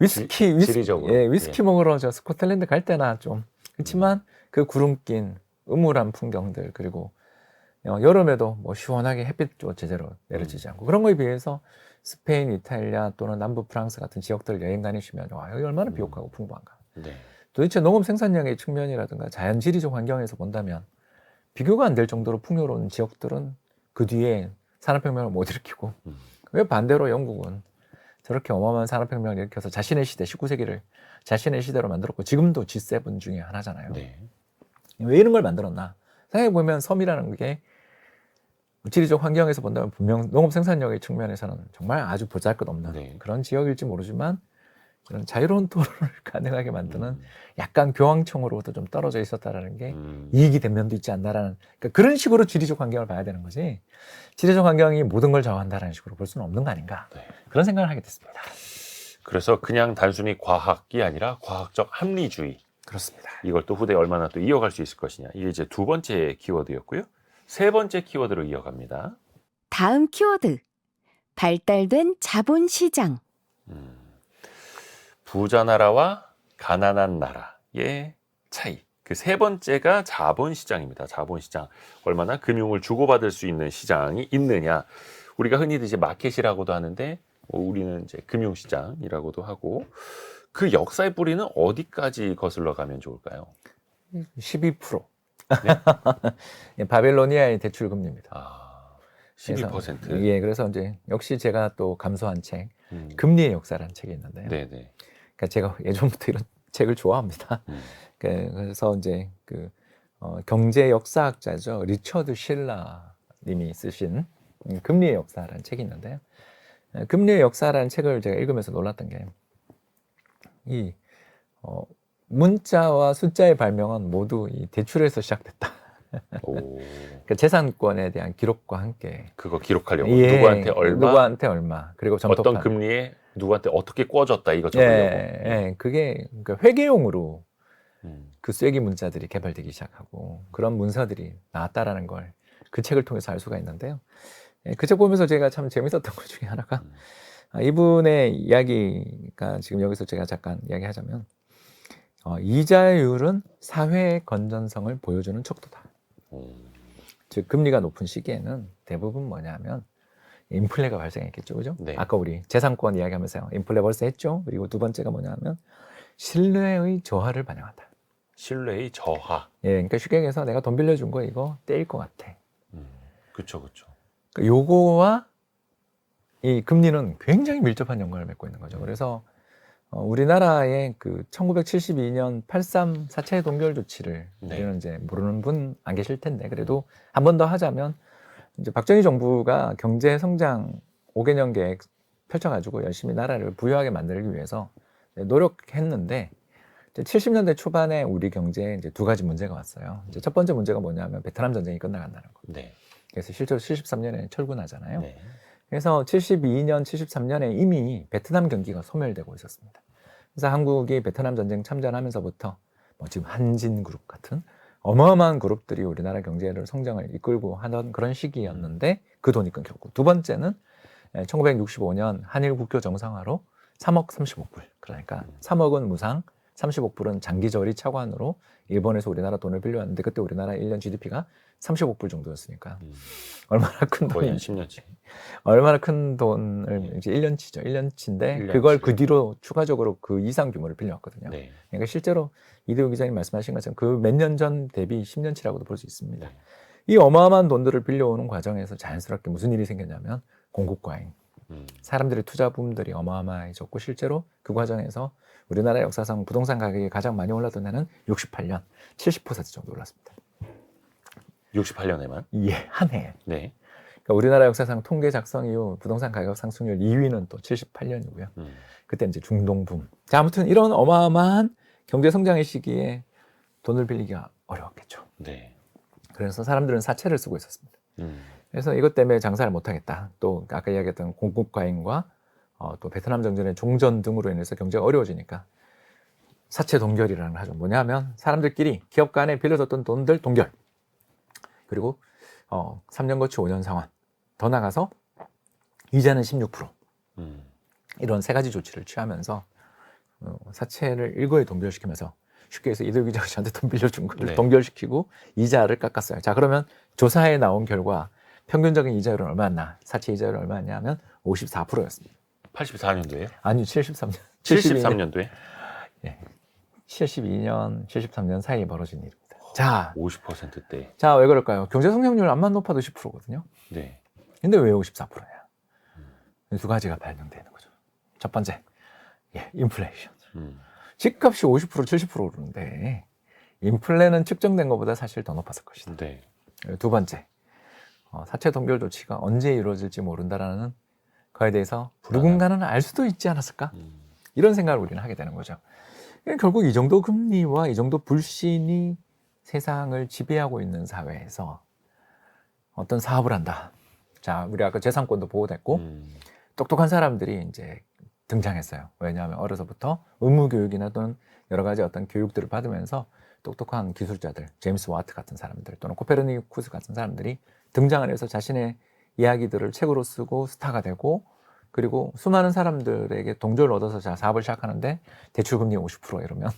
지리적으로. 위스키 먹으러 저 스코틀랜드 갈 때나 좀 그렇지만 그 구름 낀 음울한 풍경들 그리고 여름에도 뭐 시원하게 햇빛도 제대로 내려지지 않고 그런 거에 비해서 스페인, 이탈리아 또는 남부 프랑스 같은 지역들 여행 다니시면 와 여기 얼마나 비옥하고 풍부한가. 네. 도대체 농업 생산량의 측면이라든가 자연 지리적 환경에서 본다면 비교가 안 될 정도로 풍요로운 지역들은 그 뒤에 산업혁명을 못 일으키고 왜 반대로 영국은 저렇게 어마어마한 산업혁명을 일으켜서 자신의 시대 19세기를 자신의 시대로 만들었고 지금도 G7 중에 하나잖아요. 네. 왜 이런 걸 만들었나? 생각해보면 섬이라는 게 지리적 환경에서 본다면 분명 농업 생산력의 측면에서는 정말 아주 보잘것없는 네. 그런 지역일지 모르지만 그런 자유로운 토론을 가능하게 만드는 약간 교황청으로부터 좀 떨어져 있었다라는 게 이익이 된 면도 있지 않나라는 그러니까 그런 식으로 지리적 환경을 봐야 되는 거지 지리적 환경이 모든 걸 좌우한다라는 식으로 볼 수는 없는 거 아닌가 네. 그런 생각을 하게 됐습니다. 그래서 그냥 단순히 과학이 아니라 과학적 합리주의. 그렇습니다. 이걸 또 후대에 얼마나 또 이어갈 수 있을 것이냐. 이게 이제 두 번째 키워드였고요. 세 번째 키워드로 이어갑니다. 다음 키워드. 발달된 자본시장. 부자 나라와 가난한 나라의 차이. 그 세 번째가 자본시장입니다. 자본시장. 얼마나 금융을 주고받을 수 있는 시장이 있느냐. 우리가 흔히들 이제 마켓이라고도 하는데 우리는 이제 금융시장이라고도 하고 그 역사의 뿌리는 어디까지 거슬러 가면 좋을까요? 12%. 네? 바빌로니아의 대출 금리입니다. 아, 12%. 예, 그래서 이제 역시 제가 또 감수한 책, 금리의 역사라는 책이 있는데요. 네네. 그러니까 제가 예전부터 이런 책을 좋아합니다. 그래서 이제 경제 역사학자죠 리처드 실러님이 쓰신 금리의 역사라는 책이 있는데요. 금리의 역사라는 책을 제가 읽으면서 놀랐던 게 이 문자와 숫자의 발명은 모두 이 대출에서 시작됐다. 그러니까 재산권에 대한 기록과 함께 그거 기록하려고 예, 누구한테 얼마 그리고 점토판 어떤 금리에 누구한테 어떻게 꿔줬다 이거 적으려고 예, 그게 그러니까 회계용으로 그 쐐기 문자들이 개발되기 시작하고 그런 문서들이 나왔다라는 걸 그 책을 통해서 알 수가 있는데요. 그 책 보면서 제가 참 재밌었던 것 중에 하나가 이분의 이야기가 지금 여기서 제가 잠깐 이야기하자면 이자율은 사회의 건전성을 보여주는 척도다. 즉 금리가 높은 시기에는 대부분 뭐냐면 인플레가 발생했겠죠, 그죠? 네. 아까 우리 재산권 이야기하면서 인플레 벌써 했죠. 그리고 두 번째가 뭐냐면 신뢰의 저하를 반영한다. 신뢰의 저하. 예, 그러니까 쉽게 얘기해서 내가 돈 빌려준 거 이거 떼일 것 같아. 그렇죠, 그렇죠. 그러니까 요거와 이 금리는 굉장히 밀접한 연관을 맺고 있는 거죠. 그래서 우리나라의 그 1972년 8.3 사채 동결 조치를 우리는 이제 모르는 분 안 계실 텐데 그래도 한 번 더 하자면 이제 박정희 정부가 경제 성장 5개년 계획 펼쳐가지고 열심히 나라를 부유하게 만들기 위해서 노력했는데 이제 70년대 초반에 우리 경제에 이제 두 가지 문제가 왔어요. 이제 첫 번째 문제가 뭐냐면 베트남 전쟁이 끝나간다는 거. 네. 그래서 실제로 73년에 철군하잖아요. 네. 그래서 72년, 73년에 이미 베트남 경기가 소멸되고 있었습니다. 그래서 한국이 베트남 전쟁 참전하면서부터 뭐 지금 한진그룹 같은 어마어마한 그룹들이 우리나라 경제를 성장을 이끌고 하던 그런 시기였는데 그 돈이 끊겼고 두 번째는 1965년 한일 국교 정상화로 3억 35불 그러니까 3억은 무상 35불은 장기저리 차관으로 일본에서 우리나라 돈을 빌려왔는데 그때 우리나라 1년 GDP가 35불 정도였으니까 얼마나 큰 거의 한 돈이 10년치. 얼마나 큰 돈을 이제 1년치죠. 1년치인데 1년치. 그걸 그 뒤로 추가적으로 그 이상 규모를 빌려왔거든요. 네. 그러니까 실제로 이대호 기자님 말씀하신 것처럼 그 몇 년 전 대비 10년치라고도 볼 수 있습니다. 네. 이 어마어마한 돈들을 빌려오는 과정에서 자연스럽게 무슨 일이 생겼냐면 공급 과잉. 사람들의 투자 붐들이 어마어마해졌고 실제로 그 과정에서 우리나라 역사상 부동산 가격이 가장 많이 올랐던 해는 68년 70% 정도 올랐습니다. 68년에만. 예, 한 해. 네. 그러니까 우리나라 역사상 통계 작성 이후 부동산 가격 상승률 2위는 또 78년이고요. 그때 이제 중동붐. 자, 아무튼 이런 어마어마한 경제 성장의 시기에 돈을 빌리기가 어려웠겠죠. 네. 그래서 사람들은 사채를 쓰고 있었습니다. 그래서 이것 때문에 장사를 못하겠다. 또 아까 이야기했던 공급 과잉과 또 베트남 정전의 종전 등으로 인해서 경제가 어려워지니까 사채 동결이라는 걸 하죠. 뭐냐면 사람들끼리 기업 간에 빌려줬던 돈들 동결. 그리고 3년 거치 5년 상환. 더 나가서 이자는 16%. 이런 세 가지 조치를 취하면서 사채를 일거에 동결시키면서 쉽게 해서 이들 기자가 저한테 돈 빌려준 거를 네. 동결시키고 이자를 깎았어요. 자, 그러면 조사에 나온 결과 평균적인 이자율은 얼마였나? 사채 이자율은 얼마였냐면 54%였습니다. 84년도에요? 아니요, 73년. 73년도에? 72년, 73년 사이에 벌어진 일입니다. 자, 50%대. 자, 왜 그럴까요? 경제 성장률 암만 높아도 10%거든요. 네. 근데 왜 54%냐? 두 가지가 발명되는 거죠. 첫 번째, 인플레이션. 집값이 50%, 70% 오르는데 인플레는 측정된 것보다 사실 더 높았을 것이다. 네. 두 번째, 사채 동결 조치가 언제 이루어질지 모른다라는 거에 대해서 누군가는 알 수도 있지 않았을까? 이런 생각을 우리는 하게 되는 거죠. 결국 이 정도 금리와 이 정도 불신이 세상을 지배하고 있는 사회에서 어떤 사업을 한다. 자, 우리 아까 재산권도 보호됐고 똑똑한 사람들이 이제 등장했어요. 왜냐하면 어려서부터 의무 교육이나 또는 여러 가지 어떤 교육들을 받으면서 똑똑한 기술자들, 제임스 와트 같은 사람들 또는 코페르니쿠스 같은 사람들이 등장을 해서 자신의 이야기들을 책으로 쓰고 스타가 되고 그리고 수많은 사람들에게 동조를 얻어서 자 사업을 시작하는데 대출금리 50% 이러면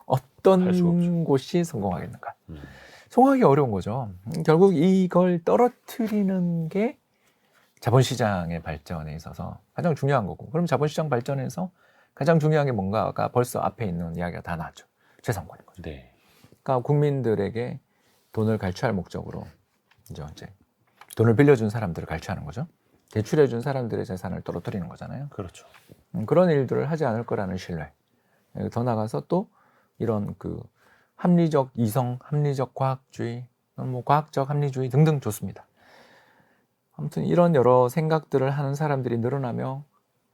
할 수가 어떤 곳이 성공하겠는가? 성공하기 어려운 거죠. 결국 이걸 떨어뜨리는 게 자본시장의 발전에 있어서 가장 중요한 거고 그럼 자본시장 발전에서 가장 중요한 게 뭔가가 벌써 앞에 있는 이야기가 다 나왔죠. 재산권인 거죠. 네. 그러니까 국민들에게 돈을 갈취할 목적으로 이제 돈을 빌려준 사람들을 갈취하는 거죠. 대출해준 사람들의 재산을 떨어뜨리는 거잖아요. 그렇죠. 그런 일들을 하지 않을 거라는 신뢰. 더 나가서 또 이런 그 합리적 이성, 합리적 과학주의, 뭐 과학적 합리주의 등등 좋습니다. 아무튼 이런 여러 생각들을 하는 사람들이 늘어나며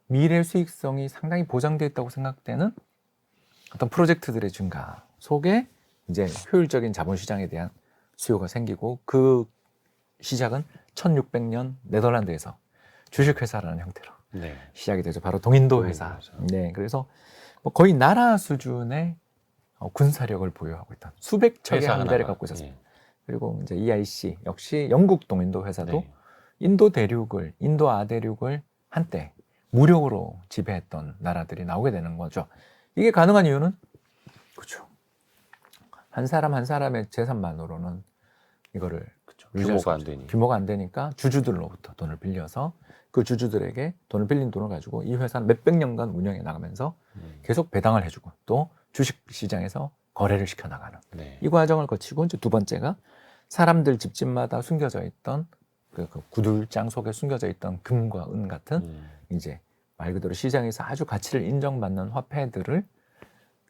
미래 수익성이 상당히 보장되어 있다고 생각되는 어떤 프로젝트들의 증가 속에 이제 효율적인 자본시장에 대한 수요가 생기고 그 시작은 1600년 네덜란드에서 주식회사라는 형태로 네. 시작이 되죠. 바로 동인도 회사. 동인도 회사. 네, 그래서 뭐 거의 나라 수준의 군사력을 보유하고 있던 수백 척의 회사 함대를 하나가. 갖고 있었습니다. 예. 그리고 이제 EIC 역시 영국 동인도 회사도 네. 인도 대륙을 인도 아대륙을 한때 무력으로 지배했던 나라들이 나오게 되는 거죠. 이게 가능한 이유는 그렇죠. 한 사람 한 사람의 재산만으로는 이거를 그렇죠. 유지할 규모가 안 수가 없죠. 되니. 규모가 안 되니까 주주들로부터 돈을 빌려서 그 주주들에게 돈을 빌린 돈을 가지고 이 회사는 몇백 년간 운영해 나가면서 계속 배당을 해주고 또 주식 시장에서 거래를 시켜 나가는 네. 이 과정을 거치고 이제 두 번째가 사람들 집집마다 숨겨져 있던 그 구들장 속에 숨겨져 있던 금과 은 같은 이제 말 그대로 시장에서 아주 가치를 인정받는 화폐들을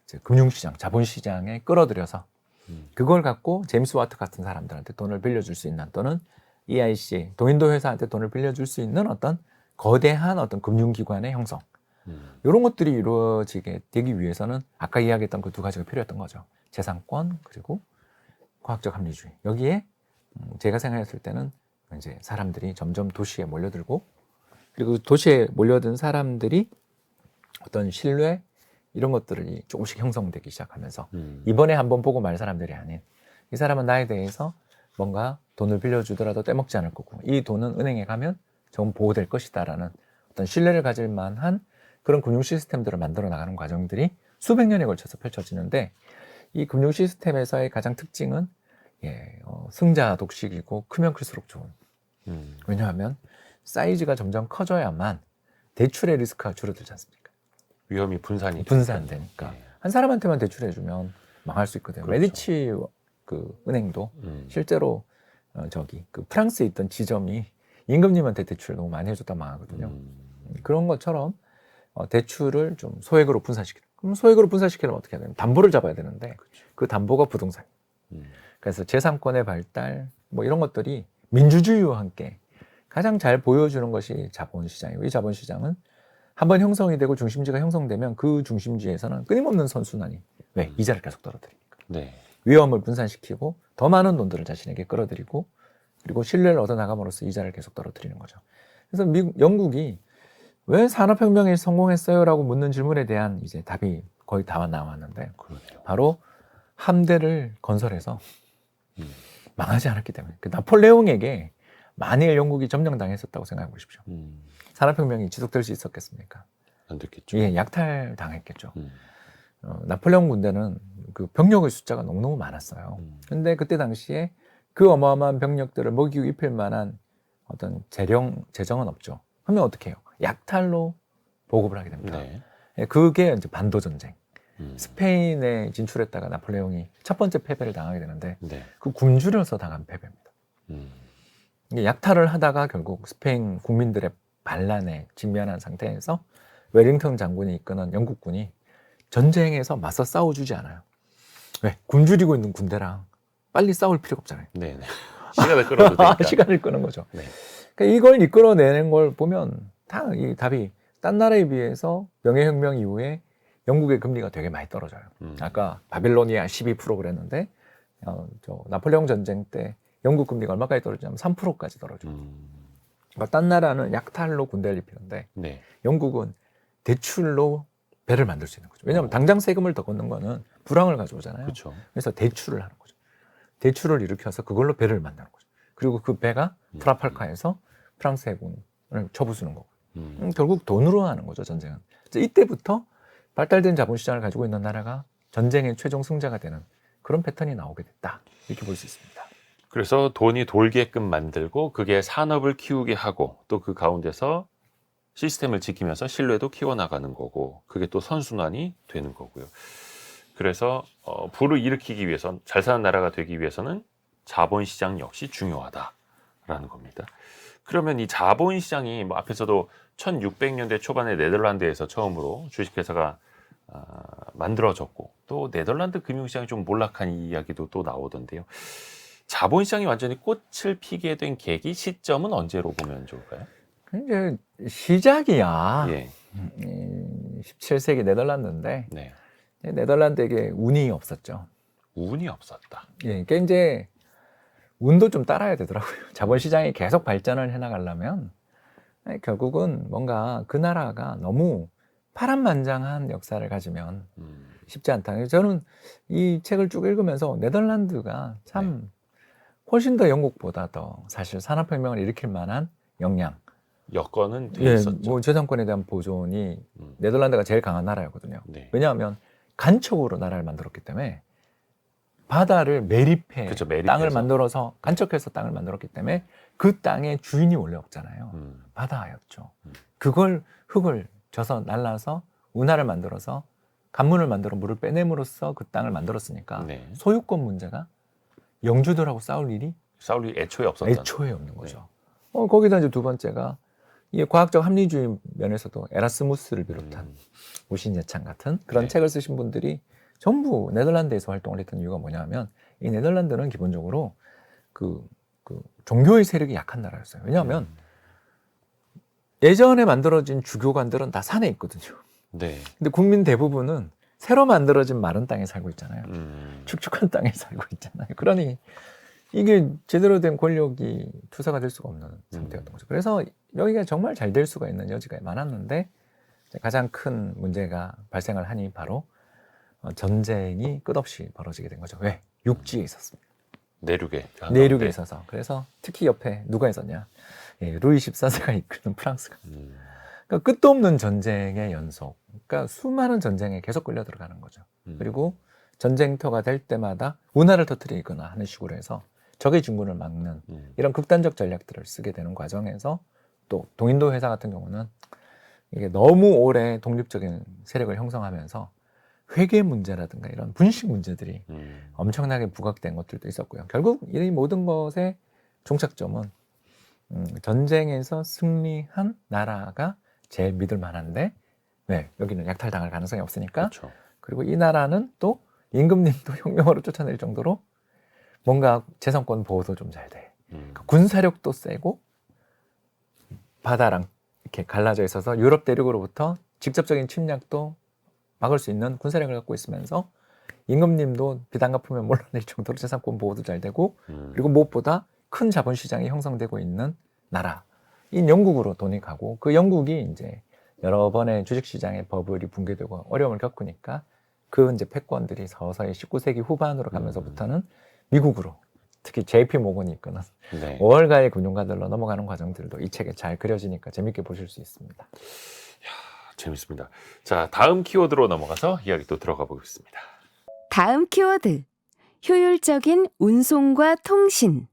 이제 금융시장, 자본시장에 끌어들여서 그걸 갖고 제임스 와트 같은 사람들한테 돈을 빌려줄 수 있는 또는 EIC, 동인도 회사한테 돈을 빌려줄 수 있는 어떤 거대한 어떤 금융기관의 형성 이런 것들이 이루어지게 되기 위해서는 아까 이야기했던 그 두 가지가 필요했던 거죠. 재산권 그리고 과학적 합리주의. 여기에 제가 생각했을 때는 이제 사람들이 점점 도시에 몰려들고 그리고 도시에 몰려든 사람들이 어떤 신뢰 이런 것들이 조금씩 형성되기 시작하면서 이번에 한번 보고 말 사람들이 아닌 이 사람은 나에 대해서 뭔가 돈을 빌려주더라도 떼먹지 않을 거고 이 돈은 은행에 가면 좀 보호될 것이다라는 어떤 신뢰를 가질 만한 그런 금융 시스템들을 만들어 나가는 과정들이 수백 년에 걸쳐서 펼쳐지는데 이 금융 시스템에서의 가장 특징은 승자 독식이고 크면 클수록 좋은. 왜냐하면 사이즈가 점점 커져야만 대출의 리스크가 줄어들지 않습니까? 위험이 분산이 분산되니까 예. 한 사람한테만 대출해주면 망할 수 있거든요. 그렇죠. 메디치 그 은행도 실제로 그 프랑스에 있던 지점이 임금님한테 대출을 너무 많이 해줬다 망하거든요. 그런 것처럼 대출을 좀 소액으로 분산시키는. 그럼 소액으로 분산시키려면 어떻게 해야 되냐면 담보를 잡아야 되는데 그 담보가 부동산. 그래서 재산권의 발달 뭐 이런 것들이 민주주의와 함께 가장 잘 보여주는 것이 자본시장이고 이 자본시장은 한번 형성이 되고 중심지가 형성되면 그 중심지에서는 끊임없는 선순환이 왜? 이자를 계속 떨어뜨리니까. 네. 위험을 분산시키고 더 많은 돈들을 자신에게 끌어들이고 그리고 신뢰를 얻어나감으로써 이자를 계속 떨어뜨리는 거죠. 그래서 영국이 왜 산업혁명에 성공했어요? 라고 묻는 질문에 대한 이제 답이 거의 다 나왔는데 그러네요. 바로 함대를 건설해서 망하지 않았기 때문에 그 나폴레옹에게 만일 영국이 점령당했었다고 생각해 보십시오. 산업혁명이 지속될 수 있었겠습니까? 안 됐겠죠. 예, 약탈당했겠죠. 나폴레옹 군대는 그 병력의 숫자가 너무너무 많았어요. 근데 그때 당시에 그 어마어마한 병력들을 먹이고 입힐 만한 어떤 재정은 없죠. 그러면 어떻게 해요? 약탈로 보급을 하게 됩니다. 네. 그게 이제 반도 전쟁. 음. 스페인에 진출했다가 나폴레옹이 첫 번째 패배를 당하게 되는데 네. 그 굶주려서 당한 패배입니다. 음. 이게 약탈을 하다가 결국 스페인 국민들의 반란에 직면한 상태에서 웰링턴 장군이 이끄는 영국군이 전쟁에서 맞서 싸워주지 않아요. 왜? 굶주리고 있는 군대랑 빨리 싸울 필요가 없잖아요. 네. 네. 시간을 끌어도 되니까. 시간을 끄는 거죠. 네. 그러니까 이걸 이끌어내는 걸 보면 다 이 답이 딴 나라에 비해서 명예혁명 이후에 영국의 금리가 되게 많이 떨어져요. 아까 바빌로니아 12% 그랬는데 저 나폴레옹 전쟁 때 영국 금리가 얼마까지 떨어지냐면 3%까지 떨어져요. 그러니까 딴 나라는 약탈로 군대를 입히는데 네. 영국은 대출로 배를 만들 수 있는 거죠. 왜냐하면 당장 세금을 더 걷는 거는 불황을 가져오잖아요. 그렇죠. 그래서 대출을 하는 거죠. 대출을 일으켜서 그걸로 배를 만드는 거죠. 그리고 그 배가 트라팔카에서 프랑스 해군을 쳐부수는 거고. 결국 돈으로 하는 거죠, 전쟁은. 이때부터 발달된 자본시장을 가지고 있는 나라가 전쟁의 최종 승자가 되는 그런 패턴이 나오게 됐다. 이렇게 볼 수 있습니다. 그래서 돈이 돌게끔 만들고 그게 산업을 키우게 하고 또 그 가운데서 시스템을 지키면서 신뢰도 키워나가는 거고 그게 또 선순환이 되는 거고요. 그래서 부를 일으키기 위해선 잘 사는 나라가 되기 위해서는 자본시장 역시 중요하다라는 겁니다. 그러면 이 자본시장이 뭐 앞에서도 1600년대 초반에 네덜란드에서 처음으로 주식회사가 만들어졌고 또 네덜란드 금융시장이 좀 몰락한 이야기도 또 나오던데요. 자본시장이 완전히 꽃을 피게 된 계기 시점은 언제로 보면 좋을까요? 이제 시작이야. 예. 17세기 네덜란드인데 네. 네덜란드에게 운이 없었죠. 운이 없었다. 예, 그러니까 이제 운도 좀 따라야 되더라고요. 자본시장이 계속 발전을 해나가려면 결국은 뭔가 그 나라가 너무 파란만장한 역사를 가지면 쉽지 않다. 저는 이 책을 쭉 읽으면서 네덜란드가 참 훨씬 더 영국보다 더 사실 산업혁명을 일으킬 만한 역량, 여건은 돼 예, 있었죠. 뭐 재산권에 대한 보존이 네덜란드가 제일 강한 나라였거든요. 네. 왜냐하면 간척으로 나라를 만들었기 때문에 바다를 매립해 그쵸, 매립해서. 땅을 만들어서 간척해서 땅을 만들었기 때문에 그 땅의 주인이 원래 없잖아요. 바다였죠. 그걸 흙을 져서 날라서 운하를 만들어서 간문을 만들어 물을 빼냄으로써 그 땅을 만들었으니까 네. 소유권 문제가 영주들하고 싸울 일이 싸울 일이 애초에 없었던. 애초에 없는 거죠. 거기다 이제 두 번째가 이 과학적 합리주의 면에서도 에라스무스를 비롯한 우신예찬 같은 그런 네. 책을 쓰신 분들이 전부 네덜란드에서 활동을 했던 이유가 뭐냐면 이 네덜란드는 기본적으로 그 종교의 세력이 약한 나라였어요. 왜냐하면 예전에 만들어진 주교관들은 다 산에 있거든요. 네. 근데 국민 대부분은 새로 만들어진 마른 땅에 살고 있잖아요. 축축한 땅에 살고 있잖아요. 그러니 이게 제대로 된 권력이 투사가 될 수가 없는 상태였던 거죠. 그래서 여기가 정말 잘 될 수가 있는 여지가 많았는데 가장 큰 문제가 발생을 하니 바로 전쟁이 끝없이 벌어지게 된 거죠. 왜? 육지에 있었습니다. 내륙에. 내륙에 있어서. 그래서 특히 옆에 누가 있었냐? 예, 루이 14세가 이끄는 프랑스가. 그러니까 끝도 없는 전쟁의 연속. 그러니까 수많은 전쟁에 계속 끌려 들어가는 거죠. 그리고 전쟁터가 될 때마다 운하를 터뜨리거나 하는 식으로 해서 적의 진군을 막는 이런 극단적 전략들을 쓰게 되는 과정에서 또 동인도 회사 같은 경우는 이게 너무 오래 독립적인 세력을 형성하면서 회계 문제라든가 이런 분식 문제들이 엄청나게 부각된 것들도 있었고요. 결국 이 모든 것의 종착점은 전쟁에서 승리한 나라가 제일 믿을 만한데 네, 여기는 약탈당할 가능성이 없으니까 그렇죠. 그리고 이 나라는 또 임금님도 혁명으로 쫓아낼 정도로 뭔가 재산권 보호도 좀 잘 돼. 군사력도 세고 바다랑 이렇게 갈라져 있어서 유럽 대륙으로부터 직접적인 침략도 막을 수 있는 군사력을 갖고 있으면서 임금님도 비단 갚으면 몰라낼 정도로 재산권 보호도 잘 되고 그리고 무엇보다 큰 자본시장이 형성되고 있는 나라인 영국으로 돈이 가고 그 영국이 이제 여러 번의 주식시장의 버블이 붕괴되고 어려움을 겪으니까 그 이제 패권들이 서서히 19세기 후반으로 가면서부터는 미국으로 특히 JP 모건이 이끄는 네. 5월가의 금융가들로 넘어가는 과정들도 이 책에 잘 그려지니까 재밌게 보실 수 있습니다. 재밌습니다. 자, 다음 키워드로 넘어가서 이야기 또 들어가 보겠습니다. 다음 키워드. 효율적인 운송과 통신.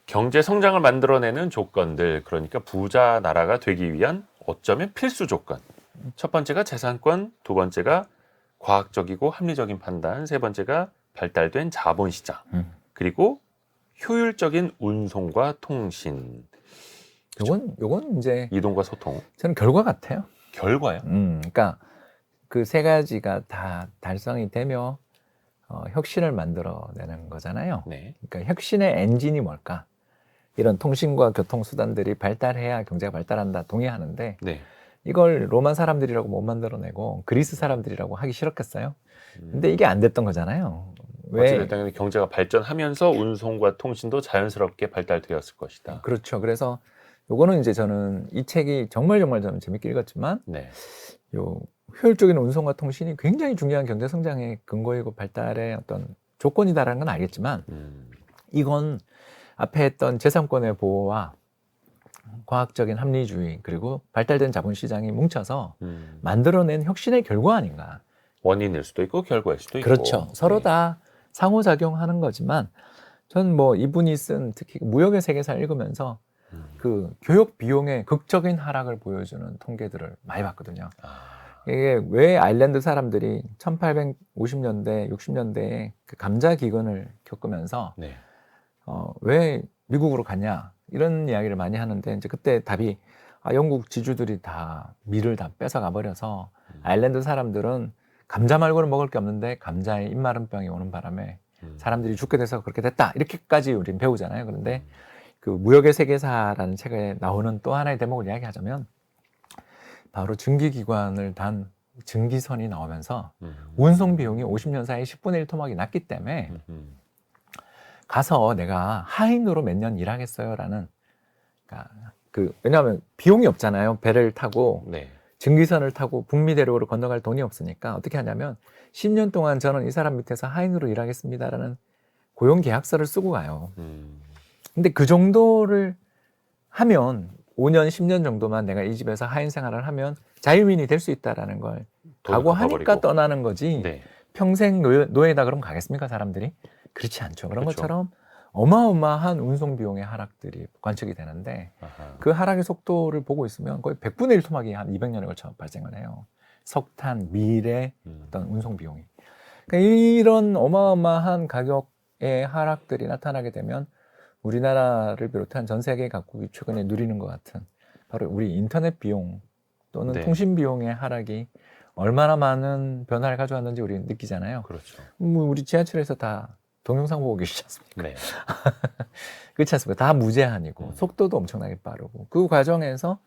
경제 성장을 만들어내는 조건들, 그러니까 부자 나라가 되기 위한 어쩌면 필수 조건. 첫 번째가 재산권, 두 번째가 과학적이고 합리적인 판단, 세 번째가 발달된 자본시장, 그리고 효율적인 운송과 통신. 요건 이제 이동과 소통. 저는 결과 같아요. 결과요. 그러니까 그 세 가지가 다 달성이 되며 혁신을 만들어내는 거잖아요. 네. 그러니까 혁신의 엔진이 뭘까? 이런 통신과 교통수단들이 발달해야 경제가 발달한다 동의하는데 네. 이걸 로마 사람들이라고 못 만들어내고 그리스 사람들이라고 하기 싫었겠어요. 근데 이게 안 됐던 거잖아요. 왜? 어찌됐든 경제가 발전하면서 운송과 통신도 자연스럽게 발달되었을 것이다. 그렇죠. 그래서 요거는 이제 저는 이 책이 정말 저는 재밌게 읽었지만 네. 요 효율적인 운송과 통신이 굉장히 중요한 경제 성장의 근거이고 발달의 어떤 조건이다라는 건 알겠지만 이건 앞에 했던 재산권의 보호와 과학적인 합리주의 그리고 발달된 자본시장이 뭉쳐서 만들어낸 혁신의 결과 아닌가. 원인일 수도 있고 결과일 수도 있고. 그렇죠. 서로 네. 다 상호작용하는 거지만 전 뭐 이분이 쓴 특히 무역의 세계사를 읽으면서 그 교육 비용의 극적인 하락을 보여주는 통계들을 많이 봤거든요. 이게 왜 아일랜드 사람들이 1850년대, 60년대에 그 감자 기근을 겪으면서 네. 왜 미국으로 갔냐 이런 이야기를 많이 하는데 이제 그때 답이 영국 지주들이 다 밀을 다 뺏어가 버려서 아일랜드 사람들은 감자 말고는 먹을 게 없는데 감자에 입마름병이 오는 바람에 사람들이 죽게 돼서 그렇게 됐다 이렇게까지 우리는 배우잖아요. 그런데 그 무역의 세계사라는 책에 나오는 또 하나의 대목을 이야기하자면 바로 증기기관을 단 증기선이 나오면서 운송 비용이 50년 사이에 10분의 1 토막이 났기 때문에 가서 내가 하인으로 몇 년 일하겠어요라는 그러니까 왜냐하면 비용이 없잖아요. 배를 타고 네. 증기선을 타고 북미 대륙으로 건너갈 돈이 없으니까 어떻게 하냐면 10년 동안 저는 이 사람 밑에서 하인으로 일하겠습니다라는 고용 계약서를 쓰고 가요. 근데 그 정도를 하면 5년, 10년 정도만 내가 이 집에서 하인 생활을 하면 자유민이 될 수 있다라는 걸 각오하니까 떠나는 거지. 네. 평생 노예다 그러면 가겠습니까, 사람들이? 그렇지 않죠. 그런 그렇죠. 것처럼 어마어마한 운송 비용의 하락들이 관측이 되는데 그 하락의 속도를 보고 있으면 거의 100분의 1 토막이 한 200년에 걸쳐 발생을 해요. 석탄, 밀의 어떤 운송 비용이. 그러니까 이런 어마어마한 가격의 하락들이 나타나게 되면 우리나라를 비롯한 전 세계 각국이 최근에 누리는 것 같은 바로 우리 인터넷 비용 또는 네. 통신 비용의 하락이 얼마나 많은 변화를 가져왔는지 우리 느끼잖아요. 그렇죠. 우리 지하철에서 다 동영상 보고 계시지 않습니까? 네. 그렇지 않습니까? 다 무제한이고 속도도 엄청나게 빠르고 그 과정에서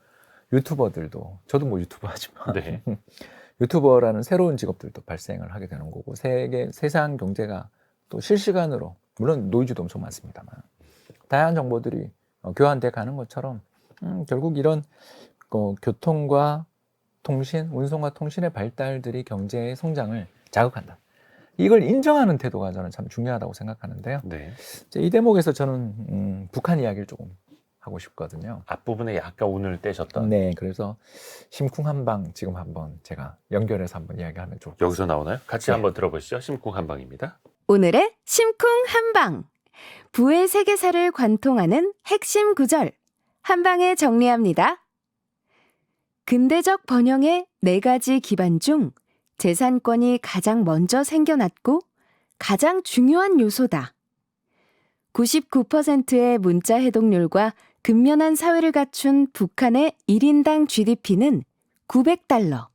유튜버들도 저도 뭐 유튜버 하지만 네. 유튜버라는 새로운 직업들도 발생을 하게 되는 거고 세상 경제가 또 실시간으로 물론 노이즈도 엄청 많습니다만 다양한 정보들이 교환돼 가는 것처럼 결국 이런 교통과 통신, 운송과 통신의 발달들이 경제의 성장을 자극한다. 이걸 인정하는 태도가 저는 참 중요하다고 생각하는데요. 네. 이 대목에서 저는 북한 이야기를 조금 하고 싶거든요. 앞부분에 약간 운을 떼셨던. 네, 그래서 심쿵 한방 지금 한번 제가 연결해서 한번 이야기하면 좋을 것 같습니다. 여기서 나오나요? 같이 네. 한번 들어보시죠. 심쿵 한방입니다. 오늘의 심쿵 한방. 부의 세계사를 관통하는 핵심 구절. 한방에 정리합니다. 근대적 번영의 4가지 기반 중 재산권이 가장 먼저 생겨났고 가장 중요한 요소다. 99%의 문자 해독률과 근면한 사회를 갖춘 북한의 1인당 GDP는 900달러.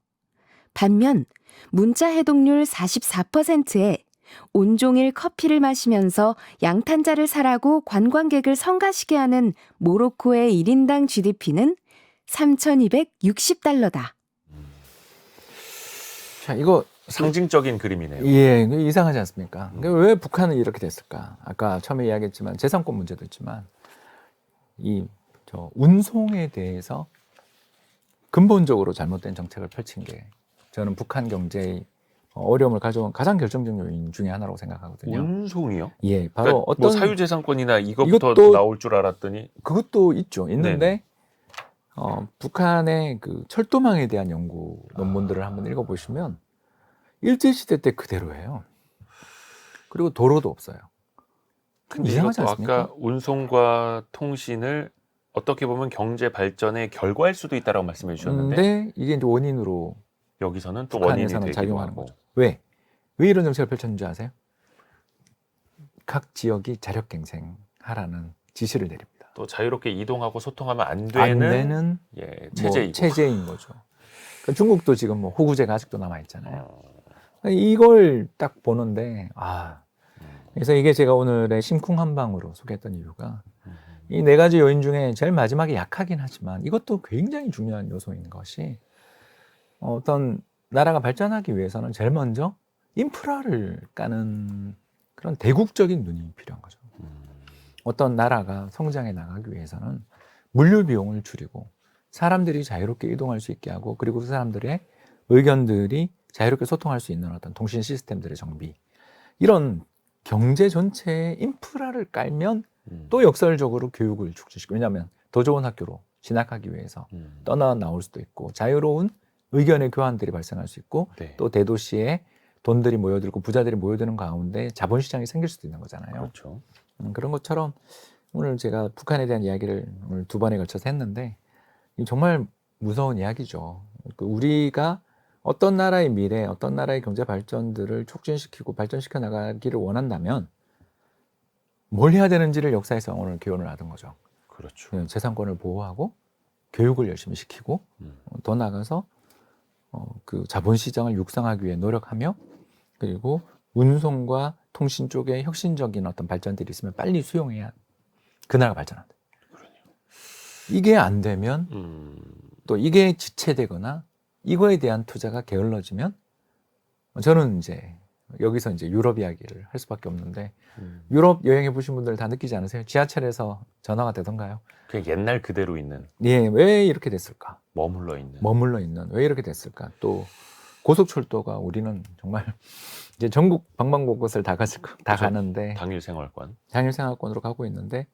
반면 문자 해독률 44%에 온종일 커피를 마시면서 양탄자를 사라고 관광객을 성가시게 하는 모로코의 1인당 GDP는 3,260달러다. 자, 이거 상징적인 그림이네요. 예, 이상하지 않습니까? 왜 북한은 이렇게 됐을까? 아까 처음에 이야기했지만 재산권 문제도 있지만 저 운송에 대해서 근본적으로 잘못된 정책을 펼친 게 저는 북한 경제의 어려움을 가져온 가장 결정적 요인 중에 하나라고 생각하거든요. 운송이요? 예, 바로 그러니까 어떤 뭐 사유재산권이나 이것부터 이것도 나올 줄 알았더니 그것도 있죠. 있는데 북한의 그 철도망에 대한 연구 논문들을 한번 읽어보시면 일제시대 때 그대로예요. 그리고 도로도 없어요. 근데 이상하지 이것도 않습니까? 아까 운송과 통신을 어떻게 보면 경제 발전의 결과일 수도 있다라고 말씀해 주셨는데 근데 이게 이제 원인으로 여기서는 또 원인이 북한에서는 되기도 작용하는 하고. 거죠. 왜? 왜 이런 정책을 펼쳤는지 아세요? 각 지역이 자력갱생하라는 지시를 내립니다. 또 자유롭게 이동하고 소통하면 안 안 되는 되는 예, 뭐 체제인 거죠. 그러니까 중국도 지금 뭐 호구제가 아직도 남아 있잖아요. 이걸 딱 보는데 그래서 이게 제가 오늘의 심쿵 한방으로 소개했던 이유가 이 네 가지 요인 중에 제일 마지막에 약하긴 하지만 이것도 굉장히 중요한 요소인 것이 어떤 나라가 발전하기 위해서는 제일 먼저 인프라를 까는 그런 대국적인 눈이 필요한 거죠. 어떤 나라가 성장해 나가기 위해서는 물류 비용을 줄이고 사람들이 자유롭게 이동할 수 있게 하고 그리고 그 사람들의 의견들이 자유롭게 소통할 수 있는 어떤 통신 시스템들의 정비 이런 경제 전체의 인프라를 깔면 또 역설적으로 교육을 촉진시키고 왜냐하면 더 좋은 학교로 진학하기 위해서 떠나 나올 수도 있고 자유로운 의견의 교환들이 발생할 수 있고 네. 또 대도시에 돈들이 모여들고 부자들이 모여드는 가운데 자본시장이 생길 수도 있는 거잖아요. 그렇죠. 그런 것처럼 오늘 제가 북한에 대한 이야기를 오늘 2번에 걸쳐서 했는데 정말 무서운 이야기죠. 우리가 어떤 나라의 미래, 어떤 나라의 경제 발전들을 촉진시키고 발전시켜 나가기를 원한다면 뭘 해야 되는지를 역사에서 오늘 교훈을 하던 거죠. 그렇죠. 재산권을 보호하고 교육을 열심히 시키고 더 나아가서 그 자본시장을 육성하기 위해 노력하며 그리고 운송과 통신 쪽에 혁신적인 어떤 발전들이 있으면 빨리 수용해야 그 나라가 발전한다. 이게 안 되면 또 이게 지체되거나 이거에 대한 투자가 게을러지면 저는 이제 여기서 이제 유럽 이야기를 할 수밖에 없는데 유럽 여행해 보신 분들 다 느끼지 않으세요? 지하철에서 전화가 되던가요? 그냥 옛날 그대로 있는 예, 왜 이렇게 됐을까? 머물러 있는 왜 이렇게 됐을까? 또 고속철도가 우리는 정말 이제 전국 방방곳곳을 다 가는데 당일 생활권 당일 생활권으로 가고 있는데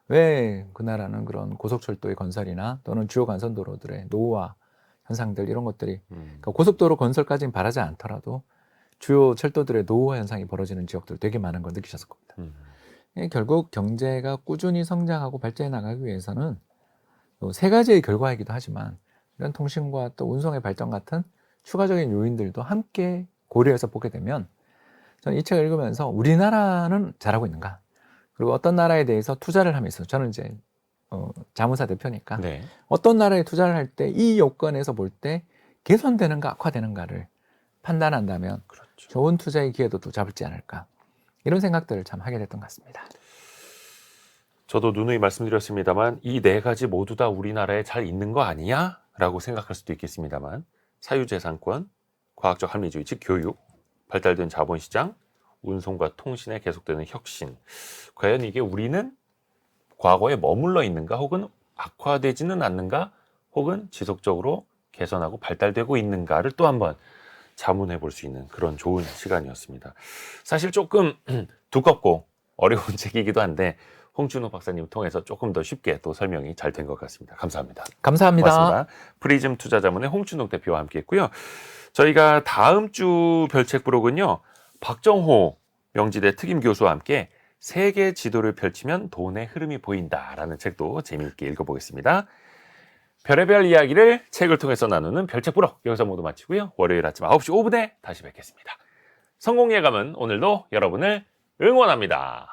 왜 그 나라는 그런 고속철도의 건설이나 또는 주요 간선도로들의 노후화 현상들 이런 것들이 그러니까 고속도로 건설까지는 바라지 않더라도 주요 철도들의 노후화 현상이 벌어지는 지역들 되게 많은 걸 느끼셨을 겁니다. 결국 경제가 꾸준히 성장하고 발전해 나가기 위해서는 세 가지의 결과이기도 하지만 이런 통신과 또 운송의 발전 같은 추가적인 요인들도 함께 고려해서 보게 되면 저는 이 책을 읽으면서 우리나라는 잘하고 있는가 그리고 어떤 나라에 대해서 투자를 하면서 저는 이제 자문사 대표니까 네. 어떤 나라에 투자를 할 때 이 요건에서 볼 때 개선되는가 악화되는가를 판단한다면 그렇죠. 좋은 투자의 기회도 또 잡을지 않을까 이런 생각들을 참 하게 됐던 것 같습니다. 저도 누누이 말씀드렸습니다만 이 네 가지 모두 다 우리나라에 잘 있는 거 아니야? 라고 생각할 수도 있겠습니다만 사유재산권, 과학적 합리주의, 즉 교육, 발달된 자본시장, 운송과 통신에 계속되는 혁신 과연 이게 우리는 과거에 머물러 있는가 혹은 악화되지는 않는가 혹은 지속적으로 개선하고 발달되고 있는가를 또 한번 자문해 볼 수 있는 그런 좋은 시간이었습니다. 사실 조금 두껍고 어려운 책이기도 한데 홍준호 박사님 통해서 조금 더 쉽게 또 설명이 잘 된 것 같습니다. 감사합니다. 감사합니다. 고맙습니다. 프리즘 투자자문의 홍준호 대표와 함께 했고요. 저희가 다음 주 별책 부록은요. 박정호 명지대 특임 교수와 함께 세계 지도를 펼치면 돈의 흐름이 보인다라는 책도 재미있게 읽어보겠습니다. 별의별 이야기를 책을 통해서 나누는 별책 부록 여기서 모두 마치고요. 월요일 아침 9시 5분에 다시 뵙겠습니다. 성공 예감은 오늘도 여러분을 응원합니다.